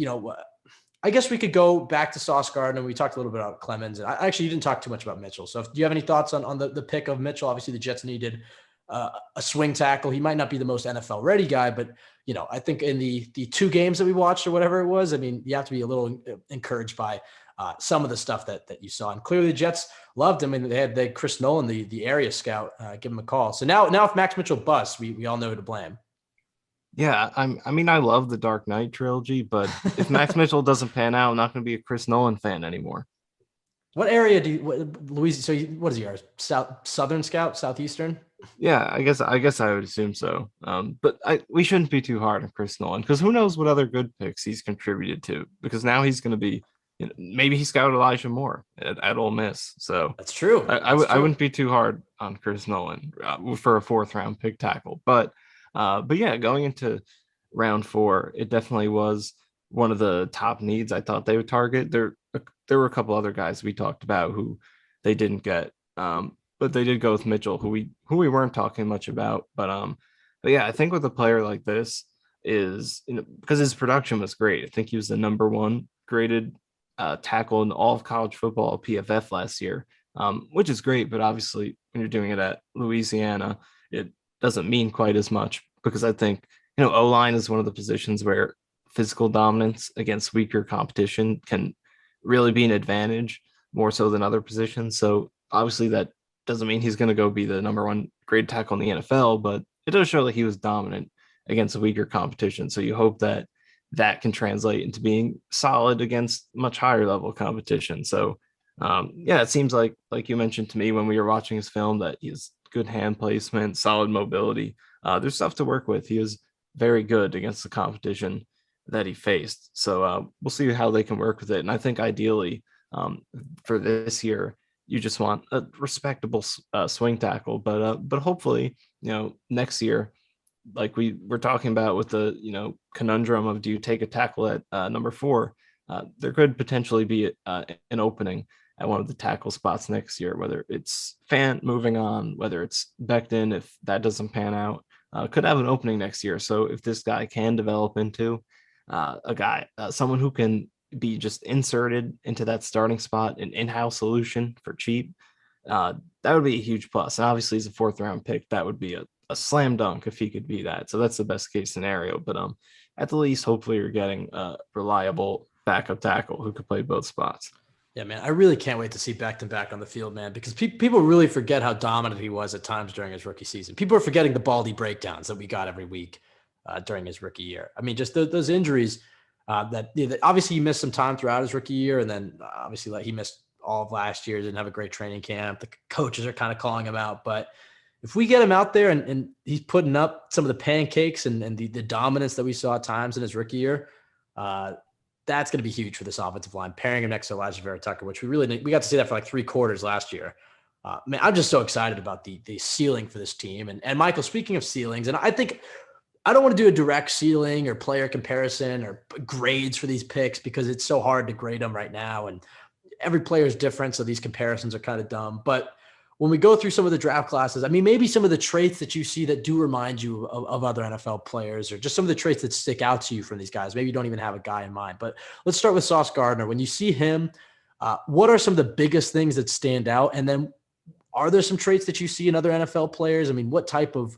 I guess we could go back to Sauce Gardner. We talked a little bit about Clemens. And you didn't talk too much about Mitchell. So do you have any thoughts on the pick of Mitchell? Obviously, the Jets needed a swing tackle. He might not be the most NFL ready guy, but I think in the 2 games that we watched or whatever it was, I mean, you have to be a little encouraged by some of the stuff that you saw. And clearly the Jets loved him. And they had Chris Nolan, the area scout, give him a call. So now if Max Mitchell busts, we all know who to blame. Yeah, I mean, I love the Dark Knight trilogy, but if Max Mitchell doesn't pan out, I'm not going to be a Chris Nolan fan anymore. What area Louise? So what is he? Southern scout, southeastern? Yeah, I guess I would assume so. But we shouldn't be too hard on Chris Nolan because who knows what other good picks he's contributed to? Because now he's going to be, maybe he scouted Elijah Moore at Ole Miss. So That's true. I wouldn't be too hard on Chris Nolan for a 4th round pick tackle. But yeah, going into round 4, it definitely was one of the top needs I thought they would target. There were a couple other guys we talked about who they didn't get, but they did go with Mitchell, who we weren't talking much about. But yeah, I think with a player like this is because his production was great. I think he was the number 1 graded tackle in all of college football PFF last year, which is great. But obviously, when you're doing it at Louisiana, it doesn't mean quite as much because I think, O-line is one of the positions where physical dominance against weaker competition can really be an advantage more so than other positions. So obviously that doesn't mean he's going to go be the number 1 grade tackle in the NFL, but it does show that he was dominant against a weaker competition. So you hope that can translate into being solid against much higher level competition. So yeah, it seems like you mentioned to me when we were watching his film that he's good hand placement, solid mobility. There's stuff to work with. He was very good against the competition that he faced. So we'll see how they can work with it. And I think ideally for this year, you just want a respectable swing tackle. But hopefully, next year, like we were talking about with the conundrum of do you take a tackle at number 4, there could potentially be an opening at one of the tackle spots next year, whether it's Fant moving on, whether it's Becton, if that doesn't pan out, could have an opening next year. So if this guy can develop into a guy, someone who can be just inserted into that starting spot, an in-house solution for cheap, that would be a huge plus. And obviously, as a 4th round pick, that would be a slam dunk if he could be that. So that's the best case scenario. But at the least, hopefully, you're getting a reliable backup tackle who could play both spots. Yeah, man, I really can't wait to see Becton back on the field, man, because people really forget how dominant he was at times during his rookie season. People are forgetting the Baldy breakdowns that we got every week during his rookie year. I mean, just those injuries that obviously he missed some time throughout his rookie year, and then obviously he missed all of last year, didn't have a great training camp. The coaches are kind of calling him out, but if we get him out there and he's putting up some of the pancakes and the dominance that we saw at times in his rookie year, that's going to be huge for this offensive line, pairing him next to Elijah Vera Tucker, which we got to see that for like 3 quarters last year. Man, I'm just so excited about the ceiling for this team. And Michael, speaking of ceilings, and I think I don't want to do a direct ceiling or player comparison or grades for these picks because it's so hard to grade them right now. And every player is different. So these comparisons are kind of dumb. But when we go through some of the draft classes, I mean, maybe some of the traits that you see that do remind you of other NFL players or just some of the traits that stick out to you from these guys. Maybe you don't even have a guy in mind, but let's start with Sauce Gardner. When you see him, what are some of the biggest things that stand out? And then are there some traits that you see in other NFL players? I mean, what type of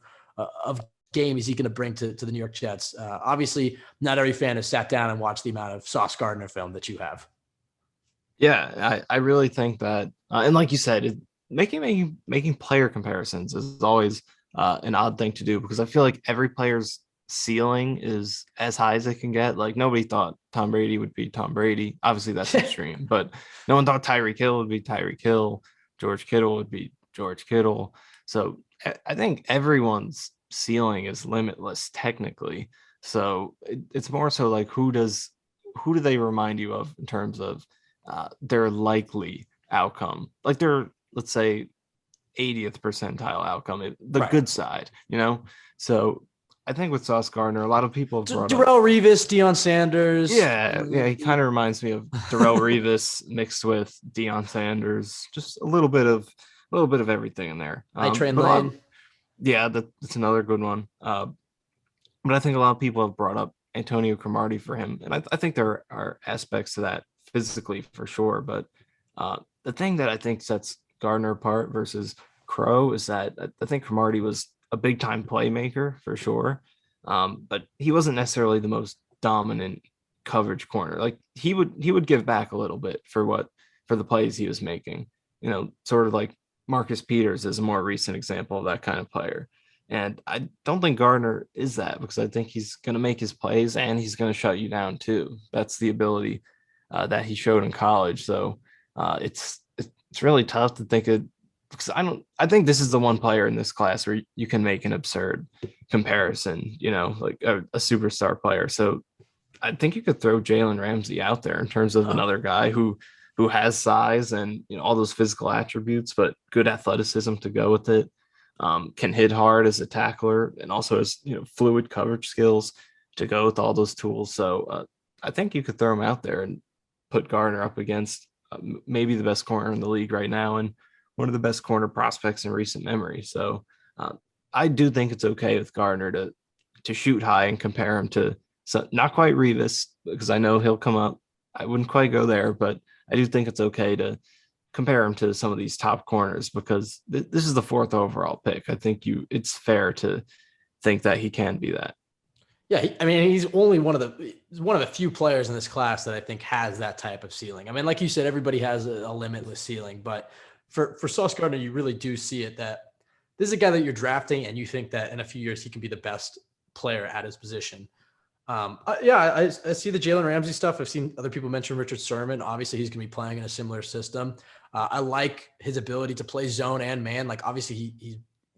game is he going to bring to the New York Jets? Obviously, not every fan has sat down and watched the amount of Sauce Gardner film that you have. Yeah, I really think that, and like you said, making player comparisons is always an odd thing to do because I feel like every player's ceiling is as high as it can get. Like nobody thought Tom Brady would be Tom Brady. Obviously, that's extreme, but no one thought Tyreek Hill would be Tyreek Hill. George Kittle would be George Kittle. So I think everyone's ceiling is limitless technically. So it's more so like who do they remind you of in terms of their likely outcome, like their, let's say, 80th percentile outcome, the Right. good side, you know? So I think with Sauce Gardner, a lot of people have brought up, Darrell Revis, Deion Sanders, yeah, he kind of reminds me of Darrell Revis mixed with Deion Sanders, just a little bit of everything in there. Night Train But a lot of, Lane. yeah, that's another good one. But I think a lot of people have brought up Antonio Cromartie for him, and I think there are aspects to that physically for sure. But the thing that I think sets Gardner apart versus Crow is that I think Cromartie was a big time playmaker for sure, but he wasn't necessarily the most dominant coverage corner. Like he would give back a little bit for the plays he was making. Sort of like Marcus Peters is a more recent example of that kind of player. And I don't think Gardner is that because I think he's going to make his plays and he's going to shut you down too. That's the ability that he showed in college. So it's really tough to think of because I think this is the one player in this class where you can make an absurd comparison, like a superstar player. So I think you could throw Jalen Ramsey out there in terms of Oh, another guy who has size and all those physical attributes, but good athleticism to go with it. Can hit hard as a tackler and also has fluid coverage skills to go with all those tools. So I think you could throw him out there and put Gardner up against maybe the best corner in the league right now and one of the best corner prospects in recent memory. So uh, I do think it's okay with Gardner to shoot high and compare him to, so not quite Revis because I know he'll come up. I wouldn't quite go there, but I do think it's okay to compare him to some of these top corners because this is the fourth overall pick. I think it's fair to think that he can be that. yeah. I mean, he's one of the few players in this class that I think has that type of ceiling. I mean, like you said, everybody has a limitless ceiling, but for Sauce Gardner, you really do see it that this is a guy that you're drafting, and you think that in a few years he can be the best player at his position. Yeah, I see the Jalen Ramsey stuff. I've seen other people mention Richard Sherman. Obviously, he's going to be playing in a similar system. I like his ability to play zone and man. Like obviously,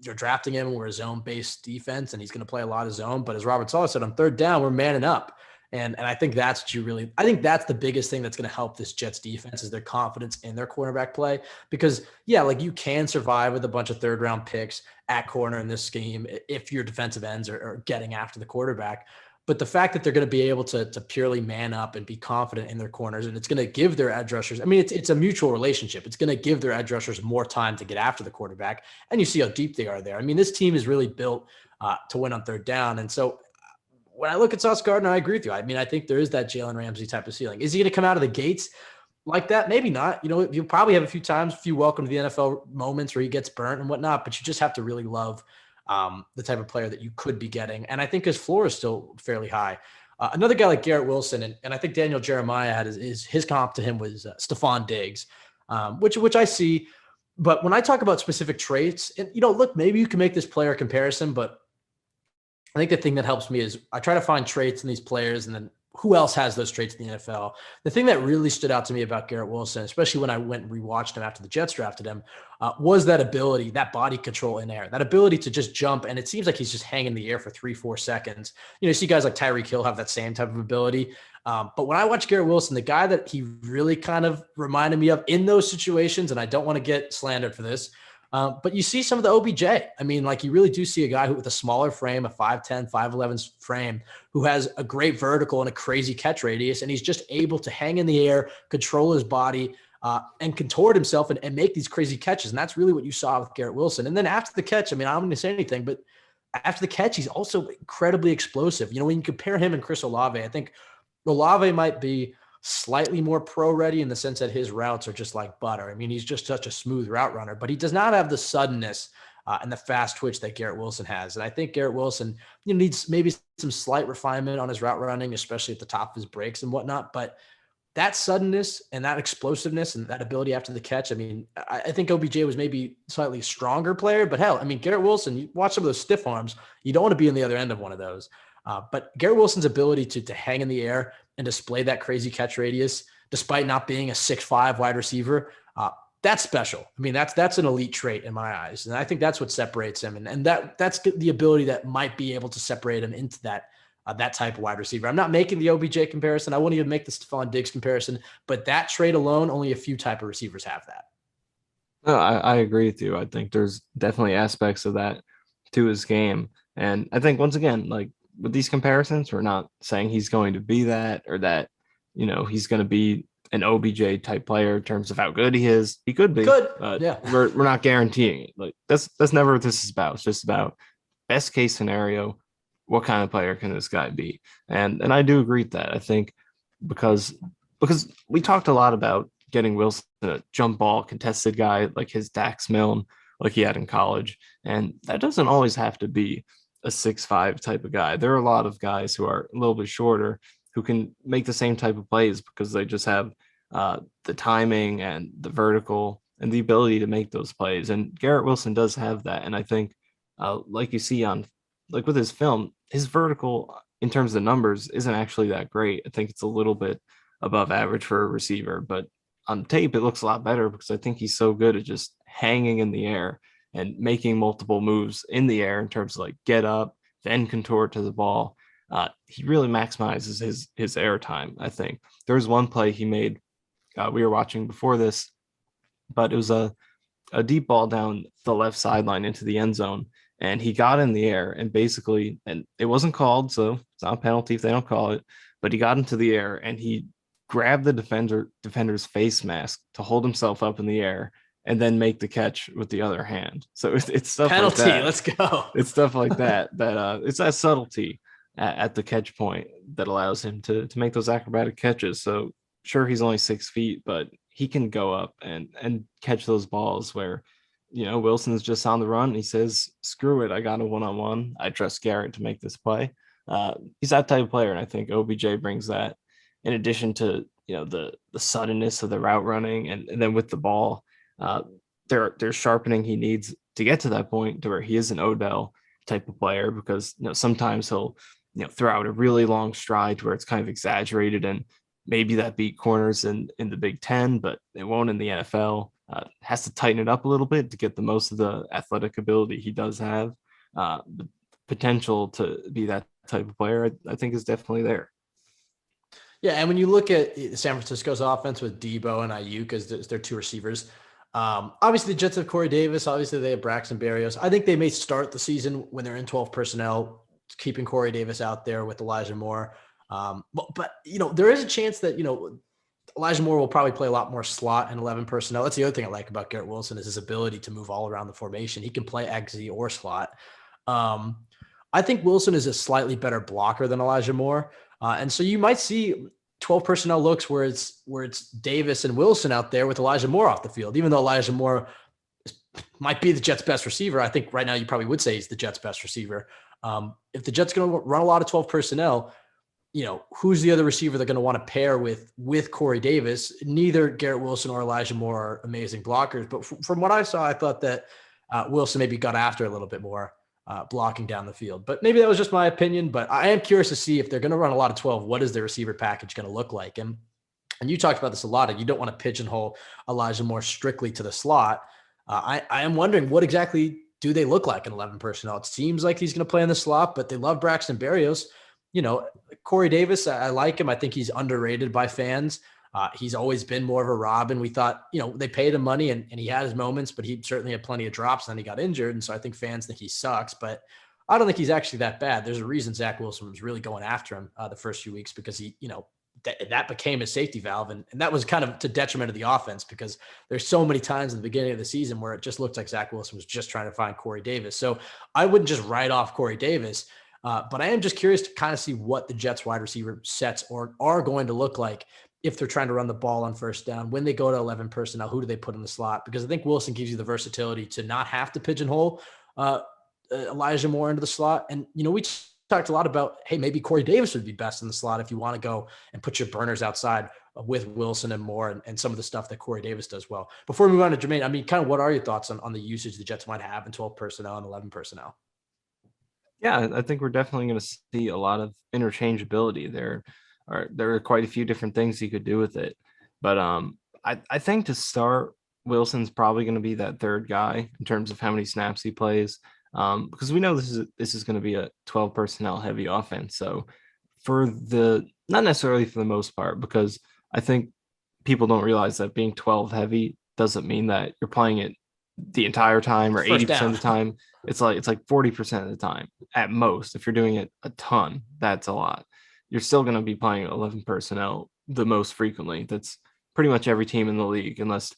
you're drafting him. We're a zone based defense, and he's going to play a lot of zone. But as Robert Saleh said, on third down, we're manning up. And I think that's what you really. I think that's the biggest thing that's going to help this Jets defense is their confidence in their cornerback play. Because yeah, like you can survive with a bunch of third round picks at corner in this scheme if your defensive ends are getting after the quarterback. But the fact that they're going to be able to purely man up and be confident in their corners, and it's going to give their edge rushers, I mean, it's a mutual relationship. It's going to give their edge rushers more time to get after the quarterback. And you see how deep they are there. I mean, this team is really built to win on third down. And so when I look at Sauce Gardner, I agree with you. I mean, I think there is that Jalen Ramsey type of ceiling. Is he going to come out of the gates like that? Maybe not. You'll probably have a few welcome to the NFL moments where he gets burnt and whatnot, but you just have to really love the type of player that you could be getting. And I think his floor is still fairly high. Another guy like Garrett Wilson, and I think Daniel Jeremiah had his comp to him was Stephon Diggs, which I see. But when I talk about specific traits, and look, maybe you can make this player comparison, but I think the thing that helps me is I try to find traits in these players and then who else has those traits in the NFL. The thing that really stood out to me about Garrett Wilson, especially when I went and rewatched him after the Jets drafted him, was that ability, that body control in air, that ability to just jump. And it seems like he's just hanging in the air for 3-4 seconds. You see guys like Tyreek Hill have that same type of ability. But when I watch Garrett Wilson, the guy that he really kind of reminded me of in those situations, and I don't want to get slandered for this, but you see some of the OBJ. I mean, like you really do see a guy with a smaller frame, a 5'10", 5'11" frame, who has a great vertical and a crazy catch radius, and he's just able to hang in the air, control his body, and contort himself and make these crazy catches. And that's really what you saw with Garrett Wilson. And then after the catch, I mean, I don't going to say anything, but after the catch, he's also incredibly explosive. When you compare him and Chris Olave, I think Olave might be slightly more pro ready in the sense that his routes are just like butter. I mean, he's just such a smooth route runner, but he does not have the suddenness and the fast twitch that Garrett Wilson has. And I think Garrett Wilson needs maybe some slight refinement on his route running, especially at the top of his breaks and whatnot. But that suddenness and that explosiveness and that ability after the catch. I mean, I think OBJ was maybe slightly stronger player, but hell, I mean, Garrett Wilson, you watch some of those stiff arms, you don't want to be on the other end of one of those. But Garrett Wilson's ability to hang in the air and display that crazy catch radius, despite not being a 6'5" wide receiver, that's special. I mean, that's an elite trait in my eyes. And I think that's what separates him. And that's the ability that might be able to separate him into that type of wide receiver. I'm not making the OBJ comparison. I won't even make the Stephon Diggs comparison, but that trait alone, only a few type of receivers have that. No, I agree with you. I think there's definitely aspects of that to his game. And I think once again, like with these comparisons, we're not saying he's going to be that or that, he's going to be an OBJ type player in terms of how good he is. He could be, Good. but Yeah. we're not guaranteeing it. Like that's never what this is about. It's just about best case scenario. What kind of player can this guy be? And I do agree with that. I think because we talked a lot about getting Wilson a jump ball contested guy like his Dax Milne, like he had in college. And that doesn't always have to be a 6'5" type of guy. There are a lot of guys who are a little bit shorter who can make the same type of plays because they just have the timing and the vertical and the ability to make those plays. And Garrett Wilson does have that. And I think, like you see on, like with his film, his vertical in terms of numbers isn't actually that great. I think it's a little bit above average for a receiver, but on tape, it looks a lot better because I think he's so good at just hanging in the air and making multiple moves in the air in terms of like get up, then contour to the ball. He really maximizes his air time. I think there was one play he made. We were watching before this, but it was a deep ball down the left sideline into the end zone, and he got in the air and basically, and it wasn't called, so it's not a penalty if they don't call it. But he got into the air and he grab the defender's face mask to hold himself up in the air and then make the catch with the other hand. So it's stuff Penalty. like that. Let's go. It's stuff like that it's that subtlety at the catch point that allows him to make those acrobatic catches. So sure, he's only 6 feet, but he can go up and catch those balls where Wilson's just on the run. He says, "Screw it, I got a one-on-one. I trust Garrett to make this play." He's that type of player, and I think OBJ brings that in addition to the suddenness of the route running and then with the ball, there's sharpening he needs to get to that point to where he is an Odell type of player because sometimes he'll throw out a really long stride where it's kind of exaggerated and maybe that beat corners in the Big Ten, but it won't in the NFL. Has to tighten it up a little bit to get the most of the athletic ability he does have. The potential to be that type of player, I think, is definitely there. Yeah, and when you look at San Francisco's offense with Debo and Ayuk as their two receivers, obviously the Jets have Corey Davis. Obviously they have Braxton Berrios. I think they may start the season when they're in 12 personnel, keeping Corey Davis out there with Elijah Moore. But there is a chance that Elijah Moore will probably play a lot more slot and 11 personnel. That's the other thing I like about Garrett Wilson is his ability to move all around the formation. He can play XZ or slot. I think Wilson is a slightly better blocker than Elijah Moore. And so you might see 12 personnel looks where it's Davis and Wilson out there with Elijah Moore off the field, even though Elijah Moore might be the Jets' best receiver. I think right now you probably would say he's the Jets' best receiver. If the Jets going to run a lot of 12 personnel, who's the other receiver they're going to want to pair with Corey Davis? Neither Garrett Wilson or Elijah Moore are amazing blockers, but from what I saw, I thought that Wilson maybe got after a little bit more blocking down the field. But maybe that was just my opinion, but I am curious to see if they're going to run a lot of 12, what is their receiver package going to look like? And you talked about this a lot, and you don't want to pigeonhole Elijah Moore strictly to the slot. I am wondering what exactly do they look like in 11 personnel? It seems like he's going to play in the slot, but they love Braxton Berrios. Corey Davis, I like him. I think he's underrated by fans. He's always been more of a Robin. We thought, they paid him money and he had his moments, but he certainly had plenty of drops and then he got injured. And so I think fans think he sucks, but I don't think he's actually that bad. There's a reason Zach Wilson was really going after him the first few weeks because he, that became his safety valve. And that was kind of to detriment of the offense because there's so many times in the beginning of the season where it just looked like Zach Wilson was just trying to find Corey Davis. So I wouldn't just write off Corey Davis. But I am just curious to kind of see what the Jets wide receiver sets are going to look like if they're trying to run the ball on first down. When they go to 11 personnel, who do they put in the slot? Because I think Wilson gives you the versatility to not have to pigeonhole Elijah Moore into the slot. And, we talked a lot about, hey, maybe Corey Davis would be best in the slot if you want to go and put your burners outside with Wilson and Moore and some of the stuff that Corey Davis does well. Before we move on to Jermaine, I mean, kind of what are your thoughts on the usage the Jets might have in 12 personnel and 11 personnel? Yeah, I think we're definitely going to see a lot of interchangeability there. There are quite a few different things you could do with it, but I think to start, Wilson's probably going to be that third guy in terms of how many snaps he plays, because we know this is going to be a 12 personnel heavy offense. So for the not necessarily for the most part, because I think people don't realize that being 12 heavy doesn't mean that you're playing it the entire time or First 80% down. of the time. It's like 40% of the time at most. If you're doing it a ton, that's a lot. You're still going to be playing 11 personnel the most frequently. That's pretty much every team in the league, unless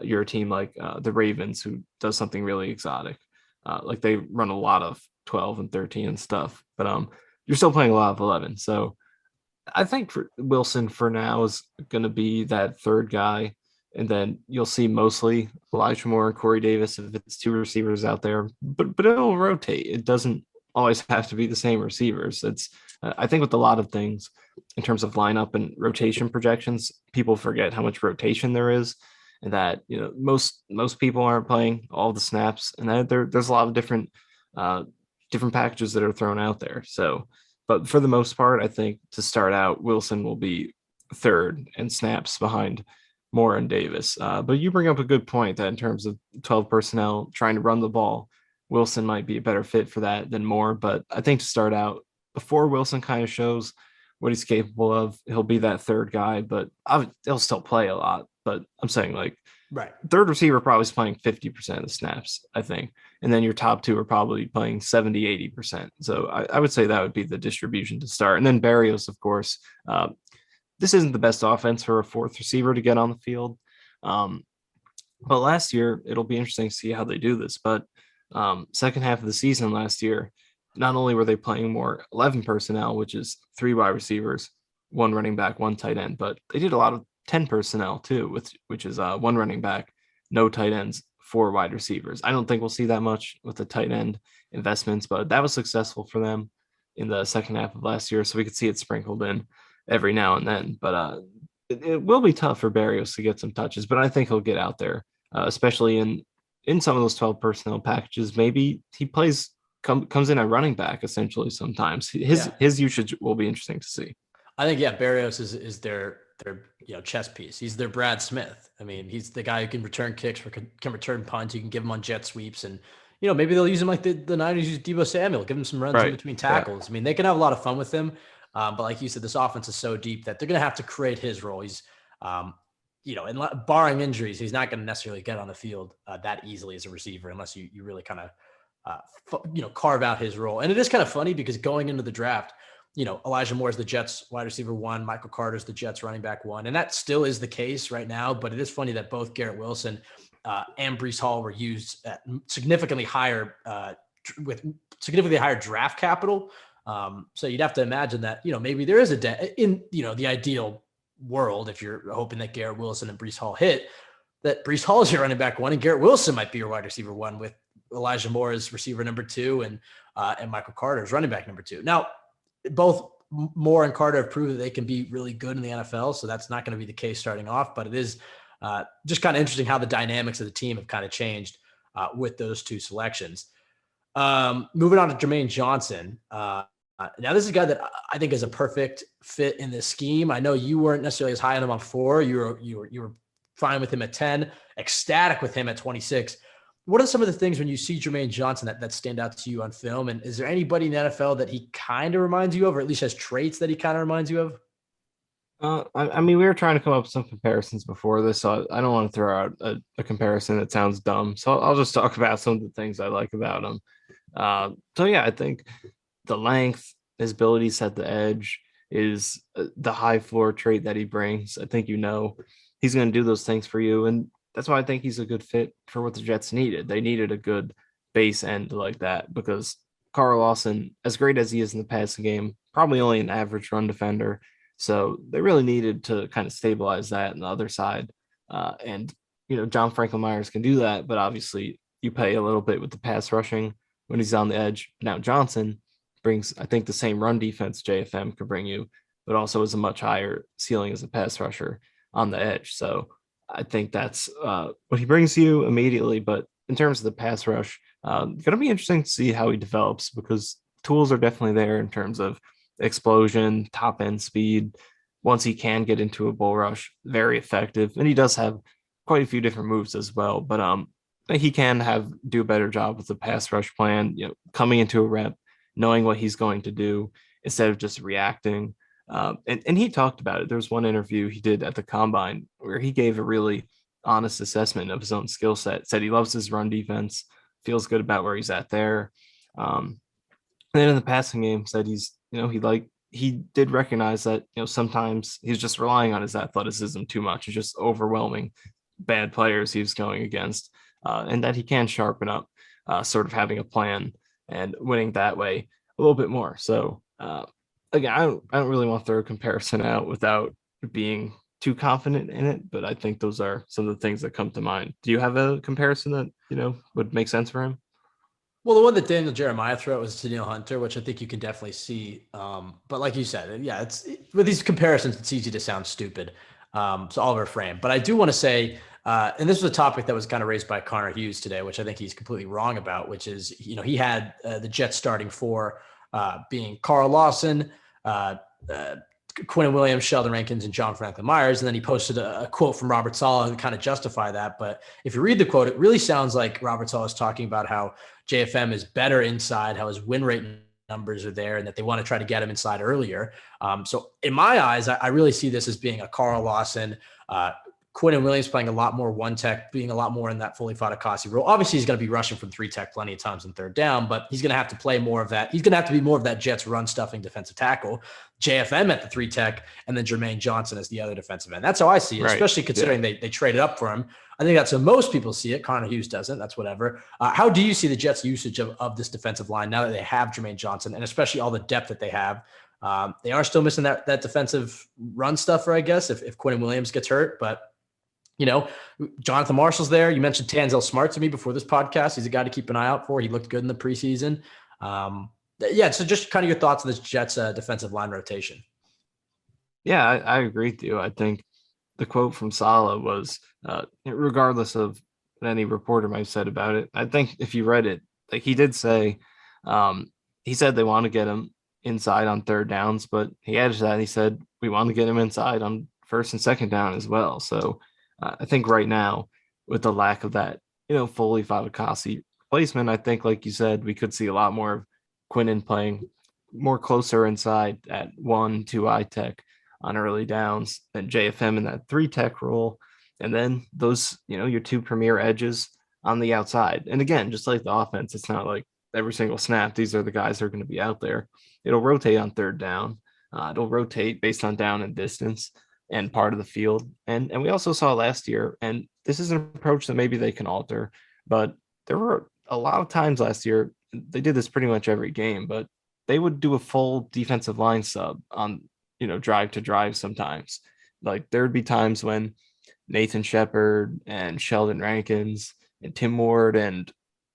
you're a team like the Ravens, who does something really exotic. Like they run a lot of 12 and 13 and stuff, but you're still playing a lot of 11. So I think for Wilson for now is going to be that third guy, and then you'll see mostly Elijah Moore and Corey Davis if it's two receivers out there. But it'll rotate. It doesn't always have to be the same receivers. It's I think with a lot of things in terms of lineup and rotation projections, people forget how much rotation there is, and that most people aren't playing all the snaps, and that there's a lot of uh, different packages that are thrown out there. So but for the most part, I think to start out, Wilson will be third and snaps behind Moore and Davis. But you bring up a good point that in terms of 12 personnel trying to run the ball, Wilson might be a better fit for that than Moore. But I think to start out, before Wilson kind of shows what he's capable of, he'll be that third guy, but he'll still play a lot. But I'm saying like Right. third receiver probably is playing 50% of the snaps, I think. And then your top two are probably playing 70, 80%. So I would say that would be the distribution to start. And then Barrios, of course. This isn't the best offense for a fourth receiver to get on the field. Um, but last year, it'll be interesting to see how they do this. But second half of the season last year, not only were they playing more 11 personnel, which is three wide receivers, one running back, one tight end, but they did a lot of 10 personnel too, which is one running back, no tight ends, four wide receivers. I don't think we'll see that much with the tight end investments, but that was successful for them in the second half of last year. So we could see it sprinkled in every now and then. But it will be tough for Barrios to get some touches, but I think he'll get out there, especially in some of those 12 personnel packages. Maybe he comes in at running back essentially sometimes. His Yeah. his usage will be interesting to see. I think, yeah, Barrios is their chess piece. He's their Brad Smith. I mean, he's the guy who can return kicks, can return punts. You can give him on jet sweeps, and maybe they'll use him like the Niners use Debo Samuel, give him some runs in Right. between Yeah. tackles. I mean, they can have a lot of fun with him. But like you said, this offense is so deep that they're going to have to create his role. He's, and barring injuries, he's not going to necessarily get on the field that easily as a receiver unless you really kind of, carve out his role. And it is kind of funny because going into the draft, Elijah Moore is the Jets wide receiver one, Michael Carter is the Jets running back one. And that still is the case right now. But it is funny that both Garrett Wilson and Brees Hall were used at significantly higher with significantly higher draft capital. So you'd have to imagine that, maybe there is in, the ideal world, if you're hoping that Garrett Wilson and Brees Hall hit, that Brees Hall is your running back one and Garrett Wilson might be your wide receiver one with Elijah Moore as receiver number two and Michael Carter as running back number two. Now, both Moore and Carter have proven that they can be really good in the NFL. So that's not going to be the case starting off, but it is just kind of interesting how the dynamics of the team have kind of changed with those two selections. Moving on to Jermaine Johnson. Now this is a guy that I think is a perfect fit in this scheme. I know you weren't necessarily as high on him on 4. You were fine with him at 10, ecstatic with him at 26. What are some of the things when you see Jermaine Johnson that stand out to you on film? And is there anybody in the NFL that he kind of reminds you of, or at least has traits that he kind of reminds you of? I mean, we were trying to come up with some comparisons before this, so I don't want to throw out a comparison that sounds dumb. So I'll just talk about some of the things I like about him. So yeah, I think the length, his ability to set the edge is the high floor trait that he brings. I think he's going to do those things for you, and that's why I think he's a good fit for what the Jets needed. They needed a good base end like that because Carl Lawson, as great as he is in the passing game, probably only an average run defender. So they really needed to kind of stabilize that on the other side. And John Franklin Myers can do that, but obviously you pay a little bit with the pass rushing when he's on the edge. Now Johnson brings, I think, the same run defense JFM could bring you, but also is a much higher ceiling as a pass rusher on the edge. So I think that's what he brings you immediately. But in terms of the pass rush, going to be interesting to see how he develops because tools are definitely there in terms of explosion, top end speed. Once he can get into a bull rush, very effective, and he does have quite a few different moves as well. But he can do a better job with the pass rush plan. Coming into a rep, knowing what he's going to do instead of just reacting. And he talked about it. There was one interview he did at the combine where he gave a really honest assessment of his own skill set. Said he loves his run defense, feels good about where he's at there. And then in the passing game, said he did recognize that sometimes he's just relying on his athleticism too much. He's just overwhelming bad players he was going against, and that he can sharpen up, sort of having a plan and winning that way a little bit more. So again, I don't really want to throw a comparison out without being too confident in it, but I think those are some of the things that come to mind. Do you have a comparison that would make sense for him? Well, the one that Daniel Jeremiah threw out was Daniel Hunter, which I think you can definitely see. But like you said, yeah, with these comparisons, it's easy to sound stupid. So I'll refrain. But I do want to say, and this was a topic that was kind of raised by Connor Hughes today, which I think he's completely wrong about, which is, he had the Jets starting four being Carl Lawson, Quinn Williams, Sheldon Rankins, and John Franklin Myers. And then he posted a quote from Robert Saleh to kind of justify that. But if you read the quote, it really sounds like Robert Saleh is talking about how JFM is better inside, how his win rate numbers are there, and that they want to try to get him inside earlier. So in my eyes, I really see this as being a Carl Lawson, Quinn Williams playing a lot more one tech, being a lot more in that fully Fatukasi role. Obviously, he's going to be rushing from three tech plenty of times in third down, but he's going to have to play more of that. He's going to have to be more of that Jets run stuffing defensive tackle, JFM at the three tech, and then Jermaine Johnson as the other defensive end. That's how I see it, right, especially considering they traded up for him. I think that's how most people see it. Connor Hughes doesn't. That's whatever. How do you see the Jets' usage of this defensive line now that they have Jermaine Johnson and especially all the depth that they have? They are still missing that defensive run stuffer, I guess, if Quinn Williams gets hurt, but Jonathan Marshall's there. You mentioned Tanzel Smart to me before this podcast. He's a guy to keep an eye out for. He looked good in the preseason. So just kind of your thoughts on this Jets defensive line rotation. Yeah, I agree with you. I think the quote from Saleh was, regardless of what any reporter might have said about it, I think if you read it, like he did say, he said they want to get him inside on third downs, but he added to that, he said, we want to get him inside on first and second down as well. So I think right now, with the lack of that, fully Fatukasi placement, I think, like you said, we could see a lot more of Quinnen playing more closer inside at 1-2 eye tech on early downs than JFM in that 3 tech role. And then those, your two premier edges on the outside. And again, just like the offense, it's not like every single snap, these are the guys that are going to be out there. It'll rotate on third down. It'll rotate based on down and distance and part of the field. And we also saw last year, and this is an approach that maybe they can alter, but there were a lot of times last year, they did this pretty much every game, but they would do a full defensive line sub on, drive to drive sometimes. Like there would be times when Nathan Shepard and Sheldon Rankins and Tim Ward and,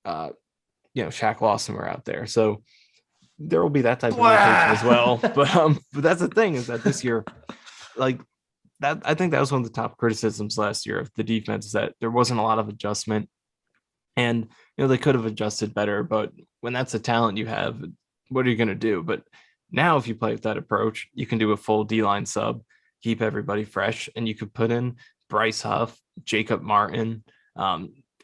Shaq Lawson were out there. So there will be that type of rotation as well. But that's the thing is that this year, like, that I think that was one of the top criticisms last year of the defense, is that there wasn't a lot of adjustment, and they could have adjusted better. But when that's the talent you have, what are you going to do? But now, if you play with that approach, you can do a full D-line sub, keep everybody fresh, and you could put in Bryce Huff, Jacob Martin,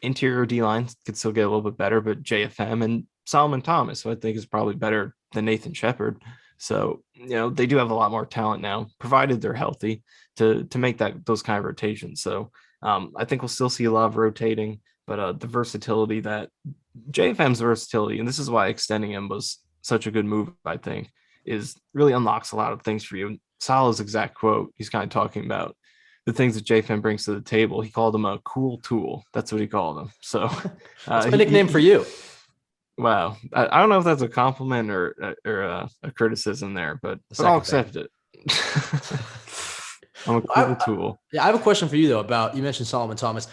interior D-line could still get a little bit better, but JFM and Solomon Thomas, who I think is probably better than Nathan Shepard. So, they do have a lot more talent now, provided they're healthy, to make those kind of rotations. So I think we'll still see a lot of rotating, but the versatility that JFM's versatility, and this is why extending him was such a good move, I think, is really unlocks a lot of things for you. Salah's exact quote, he's kind of talking about the things that JFM brings to the table. He called him a cool tool. That's what he called him. So that's my nickname for you. Wow. I don't know if that's a compliment or a criticism there, but I'll accept it. I'm a cool tool. Yeah, I have a question for you, though, about, you mentioned Solomon Thomas.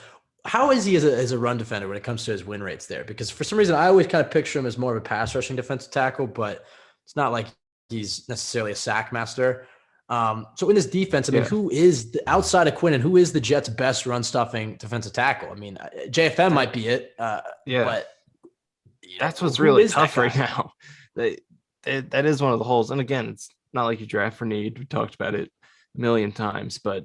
How is he as a run defender when it comes to his win rates there? Because for some reason, I always kind of picture him as more of a pass rushing defensive tackle, but It's not like he's necessarily a sack master. So in this defense, I mean, Yeah. who is outside of Quinn, and who is the Jets' best run stuffing defensive tackle? I mean, JFM That, might be it, yeah. but That's what's who really is that tough right guy? now. That is one of the holes. And again, it's not like you draft for need. We talked about it a million times, but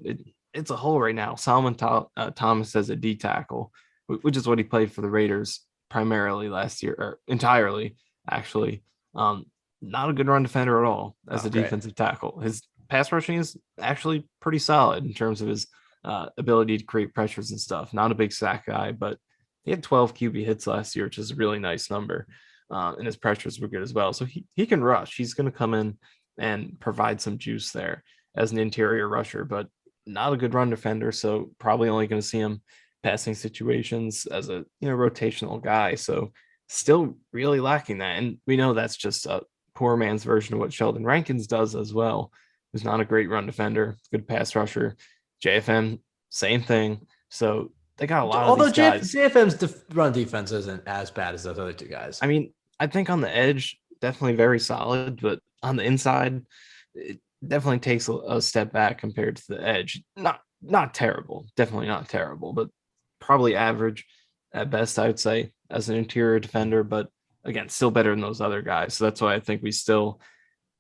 it's a hole right now. Thomas as a D tackle, which is what he played for the Raiders primarily last year, or entirely, actually. Um, Not a good run defender at all as Oh, a great. defensive tackle. His pass rushing is actually pretty solid in terms of his ability to create pressures and stuff. Not a big sack guy, but he had 12 QB hits last year, which is a really nice number. And his pressures were good as well. So he can rush. He's going to come in and provide some juice there as an interior rusher, but not a good run defender. So probably only going to see him passing situations as a rotational guy. So still really lacking that. And we know that's just a poor man's version of what Sheldon Rankins does as well. Who's not a great run defender, good pass rusher. JFM, same thing. So they got a lot of Although these guys. JFM's run defense isn't as bad as those other two guys. I mean, I think on the edge, definitely very solid, but on the inside, it definitely takes a step back compared to the edge. Not terrible, definitely not terrible, but probably average at best, I would say, as an interior defender. But again, still better than those other guys. So that's why I think we still,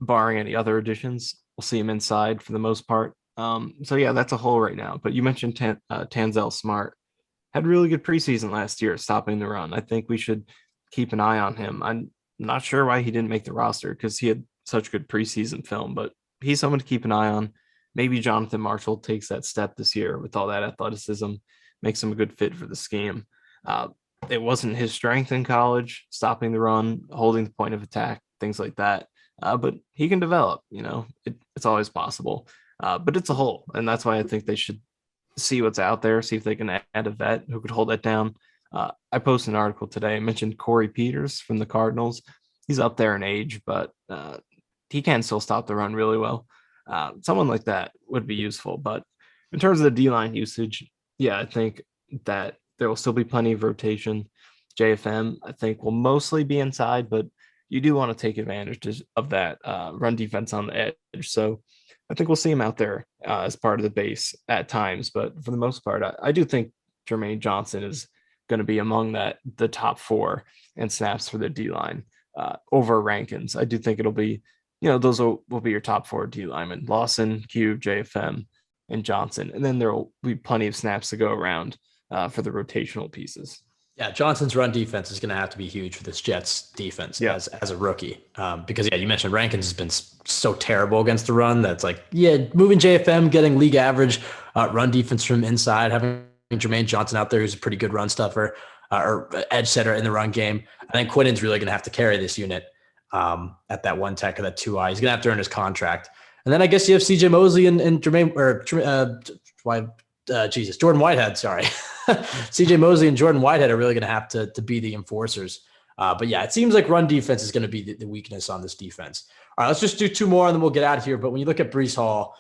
barring any other additions, we'll see him inside for the most part. So yeah, that's a hole right now. But you mentioned Tanzel Smart had really good preseason last year, stopping the run. I think we should keep an eye on him. I'm not sure why he didn't make the roster because he had such good preseason film, but he's someone to keep an eye on. Maybe Jonathan Marshall takes that step this year with all that athleticism, makes him a good fit for the scheme. Uh, it wasn't his strength in college, stopping the run, holding the point of attack, things like that. But he can develop, it's always possible. But it's a hole. And that's why I think they should see what's out there, see if they can add a vet who could hold that down. I posted an article today. I mentioned Corey Peters from the Cardinals. He's up there in age, but he can still stop the run really well. Someone like that would be useful. But in terms of the D line usage, yeah, I think that there will still be plenty of rotation. JFM, I think, will mostly be inside, but you do want to take advantage of that run defense on the edge. So I think we'll see him out there as part of the base at times, but for the most part, I do think Jermaine Johnson is going to be among the top four and snaps for the D line over Rankins. I do think it'll be, those will be your top four D linemen: Lawson, Cube, JFM, and Johnson, and then there will be plenty of snaps to go around for the rotational pieces. Yeah, Johnson's run defense is going to have to be huge for this Jets defense Yeah, as a rookie. Because yeah, you mentioned Rankins has been so terrible against the run. That's like, yeah, moving JFM, getting league average run defense from inside, having Jermaine Johnson out there who's a pretty good run stuffer or edge setter in the run game. I think Quinnen's really going to have to carry this unit at that one tech or that 2I. He's going to have to earn his contract. And then I guess you have CJ Mosley and Jermaine or Jordan Whitehead. Sorry. CJ Mosley and Jordan Whitehead are really going to have to be the enforcers. But yeah, it seems like run defense is going to be the weakness on this defense. All right, let's just do two more and then we'll get out of here. But when you look at Breece Hall,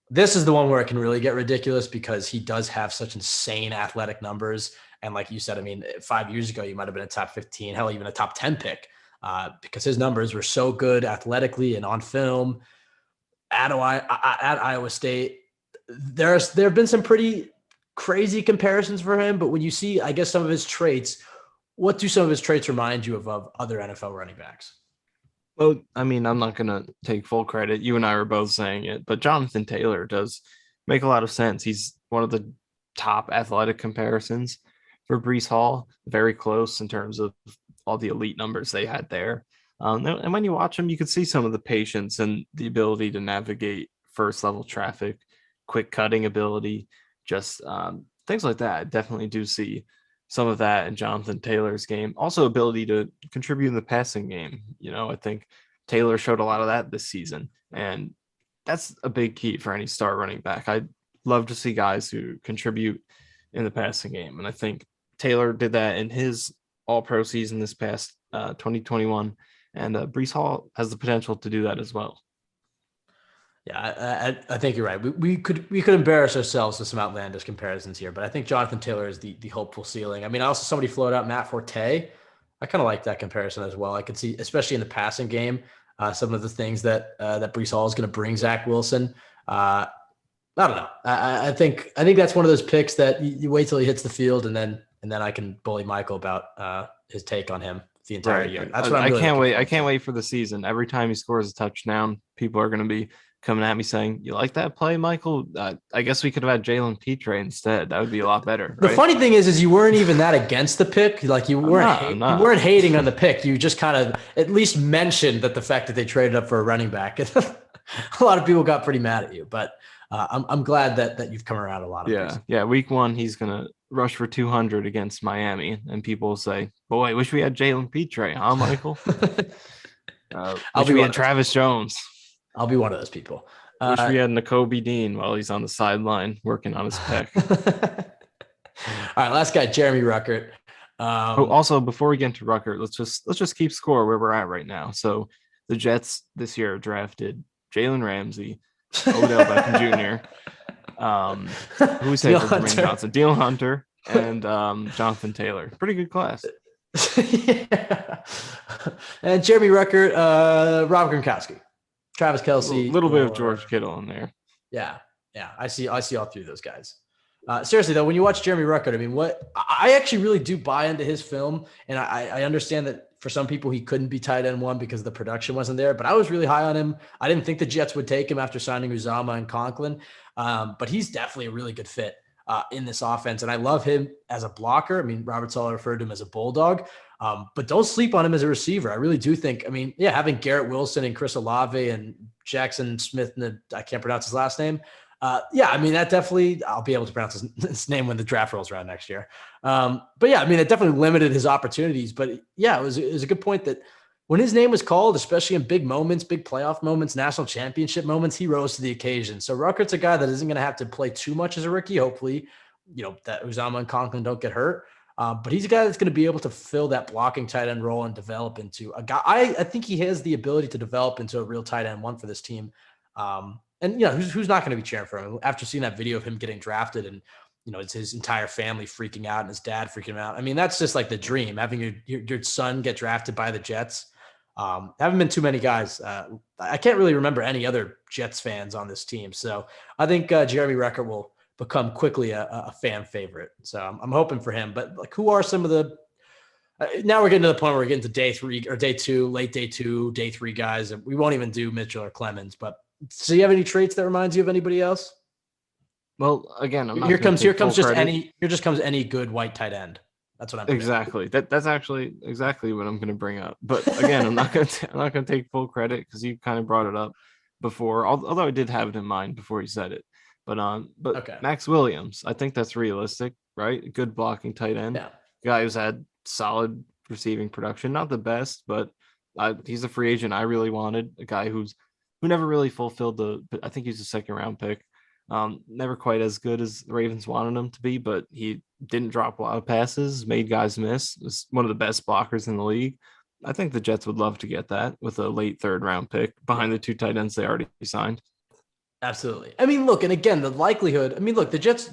this is the one where it can really get ridiculous because he does have such insane athletic numbers. And like you said, I mean, 5 years ago, you might have been a top 15, hell, even a top 10 pick because his numbers were so good athletically and on film at Iowa State. There have been some pretty crazy comparisons for him, but when you see, I guess, some of his traits, what do some of his traits remind you of other NFL running backs? well, I mean, I'm not going to take full credit. You and I were both saying it, but Jonathan Taylor does make a lot of sense. He's one of the top athletic comparisons for Breece Hall, very close in terms of all the elite numbers they had there. And when you watch him, you can see some of the patience and the ability to navigate first level traffic, quick cutting ability, just things like that. I definitely do see some of that in Jonathan Taylor's game. Also, ability to contribute in the passing game. I think Taylor showed a lot of that this season, and that's a big key for any star running back. I'd love to see guys who contribute in the passing game, and I think Taylor did that in his All-Pro season this past 2021, and Breece Hall has the potential to do that as well. Yeah, I think you're right. We could embarrass ourselves with some outlandish comparisons here, but I think Jonathan Taylor is the hopeful ceiling. I mean, also somebody floated out Matt Forte. I kind of like that comparison as well. I could see, especially in the passing game, some of the things that Breece Hall is going to bring Zach Wilson. I don't know. I think that's one of those picks that you wait till he hits the field, and then I can bully Michael about his take on him the entire year. That's what I'm really can't wait. I looking can't forward wait for the season. Every time he scores a touchdown, people are going to be coming at me saying, "You like that play, Michael? I guess we could have had Jalen Petre instead. That would be a lot better." The Right? funny thing is you weren't even that against the pick. Like you I'm you not. weren't hating on the pick. You just kind of at least mentioned that the fact that they traded up for a running back. A lot of people got pretty mad at you, but I'm glad that you've come around a lot of these. Yeah. Week 1, he's gonna rush for 200 against Miami, and people will say, "Boy, I wish we had Jalen Petre, huh, Michael? I'll Wish be we one had of those. Travis Jones. I'll be one of those people. Wish we had N'Kobe Dean while he's on the sideline working on his pick." All right, last guy, Jeremy Ruckert. Also, before we get into Rucker, let's just keep score where we're at right now. So the Jets this year drafted Jalen Ramsey, Odell Beckham Jr., who we say for Jermaine Johnson, Deion Hunter, and Jonathan Taylor. Pretty good class. Yeah. And Jeremy Ruckert, Rob Gronkowski, Travis Kelce, A little bit of George Kittle in there. Yeah. I see all three of those guys. Seriously though, when you watch Jeremy Ruckert, I mean, I actually really do buy into his film, and I understand that for some people he couldn't be tight end 1 because the production wasn't there. But I was really high on him. I didn't think the Jets would take him after signing Uzama and Conklin, but he's definitely a really good fit in this offense, and I love him as a blocker. I mean, Robert Saleh referred to him as a bulldog, but don't sleep on him as a receiver. I really do think. I mean, yeah, having Garrett Wilson and Chris Olave and Jackson Smith, I can't pronounce his last name. Yeah, I mean, that definitely, I'll be able to pronounce his name when the draft rolls around next year. But yeah, I mean, it definitely limited his opportunities. But yeah, it was a good point that when his name was called, especially in big moments, big playoff moments, national championship moments, he rose to the occasion. So Ruckert's a guy that isn't going to have to play too much as a rookie. Hopefully, that Uzama and Conklin don't get hurt. But he's a guy that's going to be able to fill that blocking tight end role and develop into a guy. I think he has the ability to develop into a real tight end 1 for this team. And who's not going to be cheering for him after seeing that video of him getting drafted and it's his entire family freaking out and his dad freaking out. I mean, that's just like the dream, having your son get drafted by the Jets. Haven't been too many guys. I can't really remember any other Jets fans on this team. So I think Jeremy Ruckert will become quickly a fan favorite. So I'm hoping for him. But like, who are some of the now we're getting to the point where we're getting to day 3 or day 2, late day 2, day 3 guys, and we won't even do Mitchell or Clemens. But do you have any traits that reminds you of anybody else? Well, again, I'm not here comes just credit. any good white tight end. That's what I'm exactly. That's actually exactly what I'm going to bring up. But again, I'm not going to take full credit because you kind of brought it up before. Although I did have it in mind before you said it. But okay. Max Williams, I think that's realistic, right? Good blocking tight end. Yeah. Guy who's had solid receiving production, not the best, but he's a free agent I really wanted. A guy who never really fulfilled I think he's a 2nd round pick. Never quite as good as the Ravens wanted him to be, but he didn't drop a lot of passes, made guys miss. Was one of the best blockers in the league. I think the Jets would love to get that with a late 3rd round pick behind the 2 tight ends they already signed. Absolutely. I mean, look, and again, the likelihood, the Jets,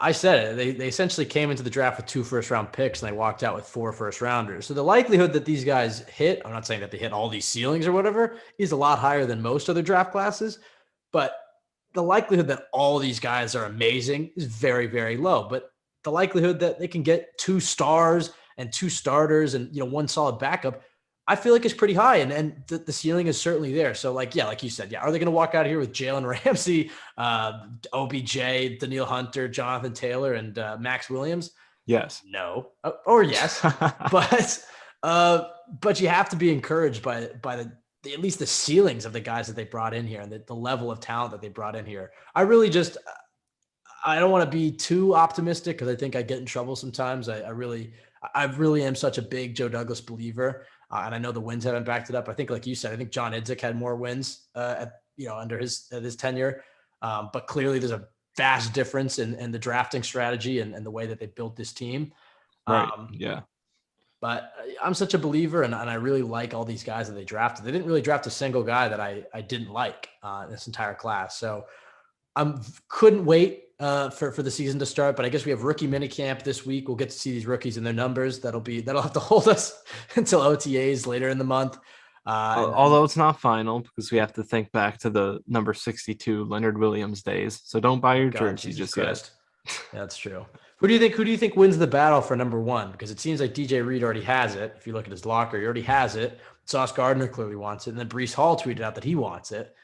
I said it, they essentially came into the draft with 2 first-round picks and they walked out with 4 first-rounders. So the likelihood that these guys hit, I'm not saying that they hit all these ceilings or whatever, is a lot higher than most other draft classes, but the likelihood that all these guys are amazing is very, very low. But the likelihood that they can get 2 stars and 2 starters and 1 solid backup, I feel like it's pretty high, and the ceiling is certainly there. So like you said, are they going to walk out of here with Jalen Ramsey, OBJ, Daniil Hunter, Jonathan Taylor, and Max Williams? Yes. No. Or yes. but you have to be encouraged by the at least the ceilings of the guys that they brought in here and the level of talent that they brought in here. I really I don't want to be too optimistic because I think I get in trouble sometimes. I really am such a big Joe Douglas believer. And I know the wins haven't backed it up. I think, like you said, I think John Idzik had more wins under his tenure. But clearly there's a vast difference in the drafting strategy and the way that they built this team. Right. Yeah. But I'm such a believer, and I really like all these guys that they drafted. They didn't really draft a single guy that I didn't like in this entire class. So I couldn't wait for the season to start. But I guess we have rookie minicamp this week. We'll get to see these rookies and their numbers. That'll have to hold us until OTAs later in the month. Although it's not final because we have to think back to the number 62 Leonard Williams days. So don't buy your God, jersey Jesus just yet. Christ. Yeah, that's true. Who do you think wins the battle for number one? Because it seems like DJ Reed already has it. If you look at his locker, he already has it. Sauce Gardner clearly wants it. And then Brees Hall tweeted out that he wants it.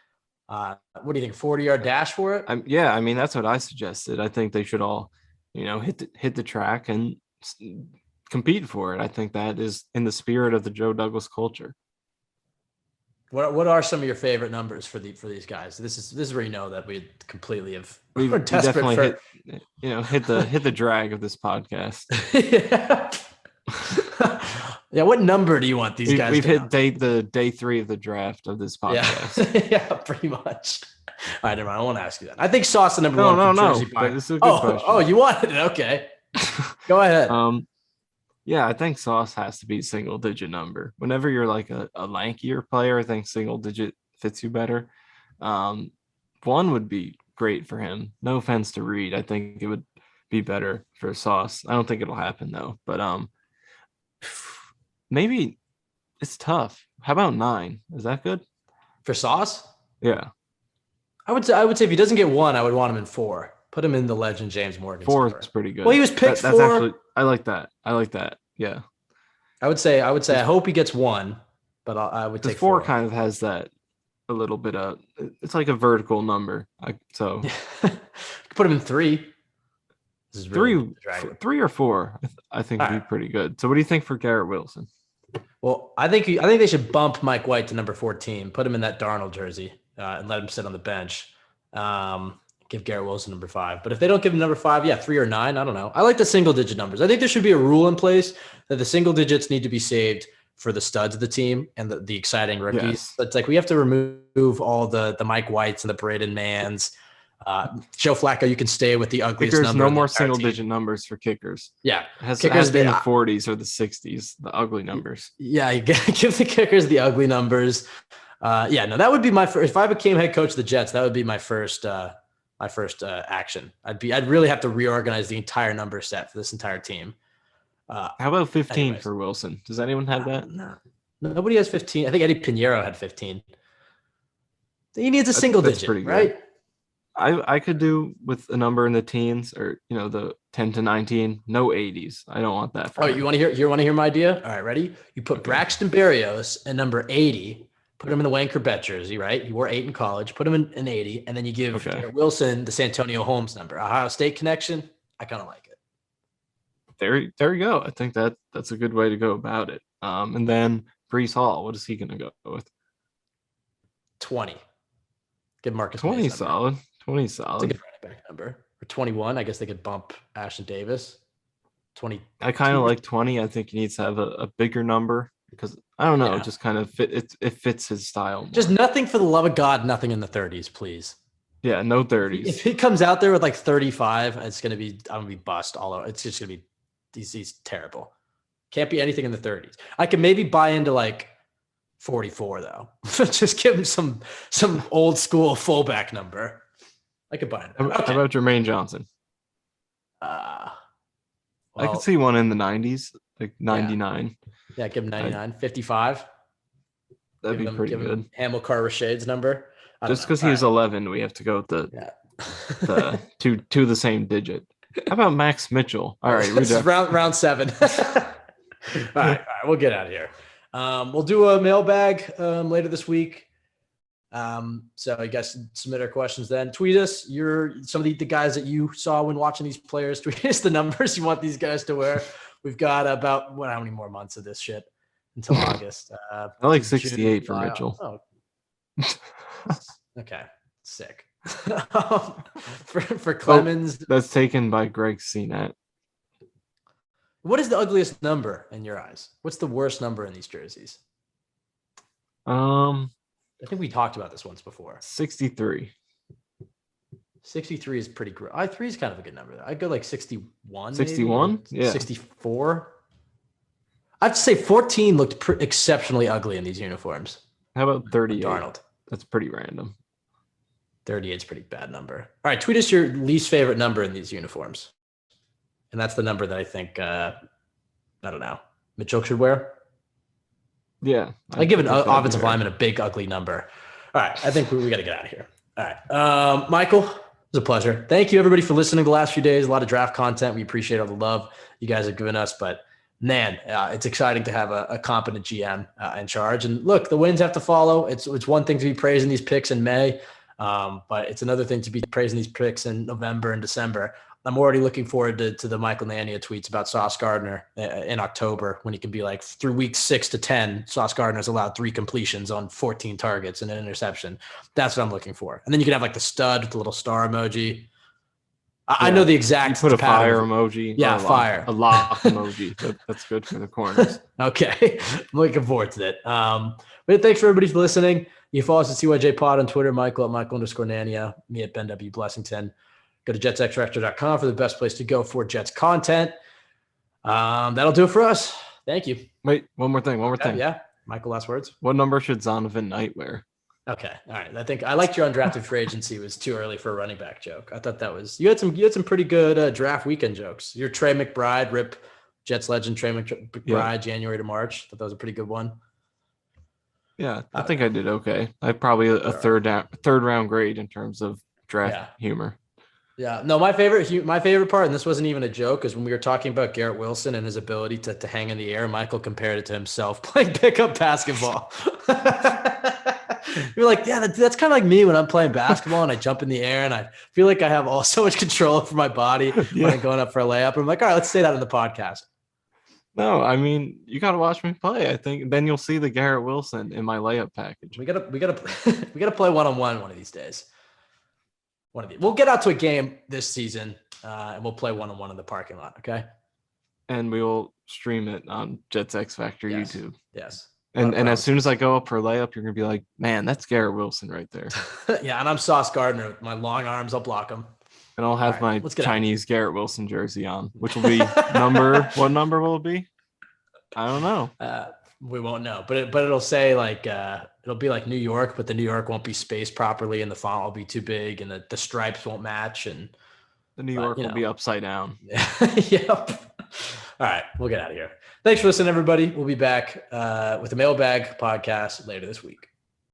What do you think? 40-yard dash for it? Yeah, I mean that's what I suggested. I think they should all, hit the track and compete for it. I think that is in the spirit of the Joe Douglas culture. What are some of your favorite numbers for these guys? This is where you know that we completely have We we're desperate definitely for hit the drag of this podcast. yeah. Yeah, what number do you want these guys We've to hit have? the day 3 of the draft of this Yeah. podcast. Yeah, pretty much. All right, never mind. I won't ask you that. I think Sauce the number No, one no, for Jersey no. Pie. This is a good question. You wanted it. Okay. Go ahead. Yeah, I think Sauce has to be single digit number. Whenever you're like a lankier player, I think single digit fits you better. One would be great for him. No offense to Reed. I think it would be better for Sauce. I don't think it'll happen though. But maybe it's tough. How about 9? Is that good? For Sauce? Yeah. I would say if he doesn't get 1, I would want him in 4. Put him in the legend James Morgan. 4 is pretty good. Well, he was picked that's 4. Actually, I like that. Yeah. I would say I hope he gets 1, but I would take 4 kind of has that a little bit of, it's like a vertical number. So put him in 3. This is really 3 or 4, I think would be pretty good. So what do you think for Garrett Wilson? Well, I think they should bump Mike White to number 14, put him in that Darnold jersey, and let him sit on the bench. Give Garrett Wilson number 5. But if they don't give him number 5, 3 or 9, I don't know. I like the single digit numbers. I think there should be a rule in place that the single digits need to be saved for the studs of the team and the exciting rookies. Yes. It's like we have to remove all the Mike Whites and the Braden Manns. Joe Flacco, you can stay with the ugliest kickers, number. No more single digit numbers for kickers. Yeah. It has been the 40s or the 60s, the ugly numbers. Yeah, you give the kickers the ugly numbers. That would be my first. If I became head coach of the Jets, that would be my first action. I'd really have to reorganize the entire number set for this entire team. How about 15 for Wilson? Does anyone have that? No, nobody has 15. I think Eddie Pinheiro had 15. He needs a single digit, pretty right? I could do with a number in the teens or the 10 to 19, no 80s. I don't want that. You want to hear my idea? All right, ready? You put Braxton Berrios at number 80. Put him in the Wayne Corbett jersey, right? He wore 8 in college. Put him in 80, and then you give Wilson the Santonio Holmes number. Ohio State connection. I kind of like it. There you go. I think that's a good way to go about it. And then Brees Hall, what is he going to go with? 20. Give Marcus 20 solid. 20 solid. It's a good running back number. Or 21. I guess they could bump Ashton Davis. 20. I kind of like 20. I think he needs to have a bigger number because I don't know, just kind of it fits his style more. Just nothing, for the love of God, nothing in the 30s, please. Yeah, no 30s. If he comes out there with like 35, I'm gonna be bust all over. It's just gonna be he's terrible. Can't be anything in the 30s. I can maybe buy into like 44 though. Just give him some old school fullback number. I could buy it. How about Jermaine Johnson? I could see one in the 90s, like 99. Yeah, give him 99. 55. That'd be pretty good. Hamilcar Rashade's number. Just because he was 11, we have to go with the to the same digit. How about Max Mitchell? All right, this is round 7. All right, we'll get out of here. We'll do a mailbag later this week. So I guess submit our questions then. Tweet us some of the guys that you saw when watching these players. Tweet us the numbers you want these guys to wear. We've got about how many more months of this shit until August? I like 68 for Mitchell. Okay, sick. for Clemens, that's taken by Greg CNET. What is the ugliest number in your eyes? What's the worst number in these jerseys? I think we talked about this once before. 63. 63 is pretty great. 3 is kind of a good number. I'd go like 61. 61? Yeah. 64. I have to say 14 looked exceptionally ugly in these uniforms. How about 38? Darnold. That's pretty random. 38 is a pretty bad number. All right, tweet us your least favorite number in these uniforms. And that's the number that I think, I don't know, Mitchell should wear. Yeah. I give an think that'd be offensive fair. lineman a big, ugly number. All right. I think we got to get out of here. All right. Michael, it was a pleasure. Thank you, everybody, for listening the last few days. A lot of draft content. We appreciate all the love you guys have given us. But, man, it's exciting to have a competent GM in charge. And, look, the wins have to follow. It's one thing to be praising these picks in May, but it's another thing to be praising these picks in November and December. I'm already looking forward to the Michael Nania tweets about Sauce Gardner in October, when he can be like, through weeks 6 to 10, Sauce Gardner's allowed 3 completions on 14 targets and an interception. That's what I'm looking for. And then you can have like the stud with the little star emoji. I know the exact. You put a fire pattern. emoji. Yeah, or fire. A lock emoji. That's good for the corners. Okay. I'm looking forward to it. But thanks for everybody for listening. You can follow us at CYJ Pod on Twitter, Michael at Michael_Nania, me at Ben W. Blessington. Go to jetsxtractor.com for the best place to go for Jets content. That'll do it for us. Thank you. Wait, one more thing. Yeah. Michael, last words. What number should Zonovan Knight wear? Okay. All right. I think I liked your undrafted free agency was too early for a running back joke. I thought that was, you had some pretty good draft weekend jokes. Your Trey McBride, rip Jets legend Trey McBride, January to March. I thought that was a pretty good one. Yeah, I think I did okay. I probably a third round grade in terms of draft humor. Yeah, no, my favorite part, and this wasn't even a joke, is when we were talking about Garrett Wilson and his ability to hang in the air. Michael compared it to himself playing pickup basketball. You're like, yeah, that's kind of like me when I'm playing basketball and I jump in the air and I feel like I have so much control over my body when I'm going up for a layup. And I'm like, all right, let's say that in the podcast. No, I mean, you got to watch me play. I think then you'll see the Garrett Wilson in my layup package. We gotta play one-on-one one of these days. We'll get out to a game this season, and we'll play one-on-one in the parking lot. Okay. And we will stream it on Jets X Factor YouTube. Yes. And as soon as I go up for a layup, you're gonna be like, man, that's Garrett Wilson right there. Yeah, and I'm Sauce Gardner with my long arms. I'll block him. And I'll have my Chinese Garrett Wilson jersey on, which will be what number will it be? I don't know. We won't know, but it'll say like it'll be like New York, but the New York won't be spaced properly, and the font will be too big, and the stripes won't match, and the New York will be upside down. Yep. All right, we'll get out of here. Thanks for listening, everybody. We'll be back with the Mailbag podcast later this week.